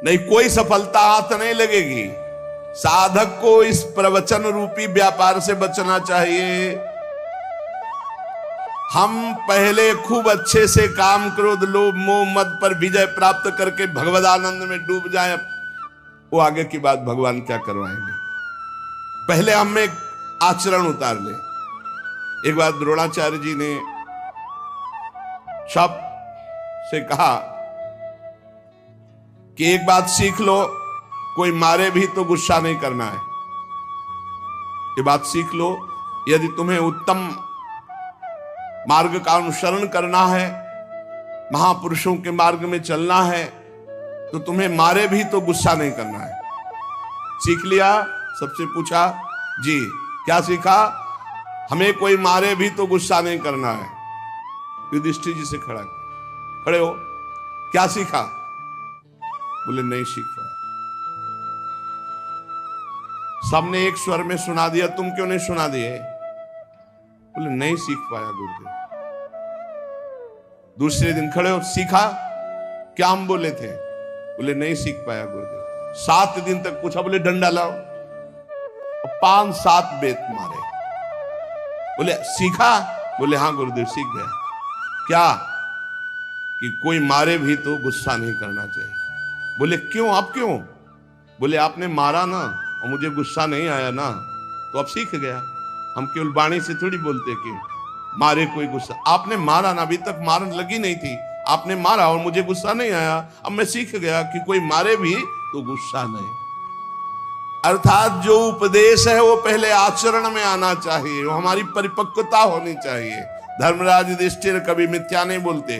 नहीं कोई सफलता हाथ नहीं लगेगी। साधक को इस प्रवचन रूपी व्यापार से बचना चाहिए। हम पहले खूब अच्छे से काम क्रोध लोभ मोह मद पर विजय प्राप्त करके भगवदानंद में डूब जाएं, वो आगे की बात भगवान क्या करवाएंगे। पहले हमें आचरण उतार ले। एक बार द्रोणाचार्य जी ने शप से कहा कि एक बात सीख लो, कोई मारे भी तो गुस्सा नहीं करना है। ये बात सीख लो, यदि तुम्हें उत्तम मार्ग का अनुसरण करना है, महापुरुषों के मार्ग में चलना है, तो तुम्हें मारे भी तो गुस्सा नहीं करना है। सीख लिया? सबसे पूछा जी क्या सीखा? हमें कोई मारे भी तो गुस्सा नहीं करना है। युधिष्ठिर जी से खड़े हो, क्या सीखा? बोले नहीं सीख पाया। सबने एक स्वर में सुना दिया, तुम क्यों नहीं सुना दिए? बोले नहीं सीख पाया गुरुदेव। दूसरे दिन खड़े हो, सीखा? क्या हम बोले थे? बोले नहीं सीख पाया गुरुदेव। 7 दिन तक पूछा, बोले डंडा लाओ, और 5-7 बेत मारे। बोले सीखा? बोले हाँ गुरुदेव सीख गया। क्या? कि कोई मारे भी तो गुस्सा नहीं करना चाहिए। बोले क्यों? आप क्यों? बोले आपने मारा ना और मुझे गुस्सा नहीं आया ना, तो अब सीख गया। हम केवल वाणी से थोड़ी बोलते कि मारे कोई गुस्सा, आपने मारा ना, अभी तक मारन लगी नहीं थी, आपने मारा और मुझे गुस्सा नहीं आया, अब मैं सीख गया कि कोई मारे भी तो गुस्सा नहीं। अर्थात जो उपदेश है वो पहले आचरण में आना चाहिए, वो हमारी परिपक्वता होनी चाहिए। धर्मराज युधिष्ठिर कभी मिथ्या नहीं बोलते।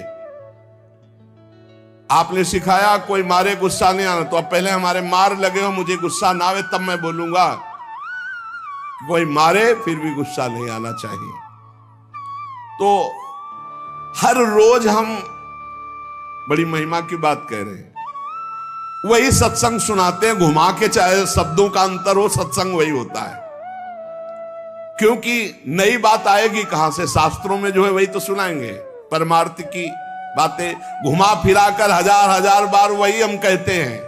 आपने सिखाया कोई मारे गुस्सा नहीं आना, तो अब पहले हमारे मार लगे हो, मुझे गुस्सा ना आवे तब मैं बोलूंगा। कोई मारे फिर भी गुस्सा नहीं आना चाहिए। तो हर रोज हम बड़ी महिमा की बात कह रहे हैं, वही सत्संग सुनाते हैं, घुमा के, चाहे शब्दों का अंतर हो, सत्संग वही होता है। क्योंकि नई बात आएगी कहां से? शास्त्रों में जो है वही तो सुनाएंगे। परमार्थ की बातें घुमा फिरा कर हजार बार वही हम कहते हैं।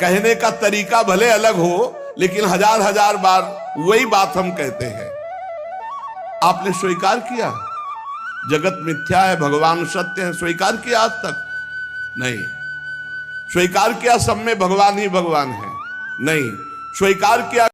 कहने का तरीका भले अलग हो, लेकिन हजार बार वही बात हम कहते हैं। आपने स्वीकार किया जगत मिथ्या है, भगवान सत्य है? स्वीकार किया आज तक? नहीं। स्वीकार किया सब में भगवान ही भगवान है? नहीं। स्वीकार किया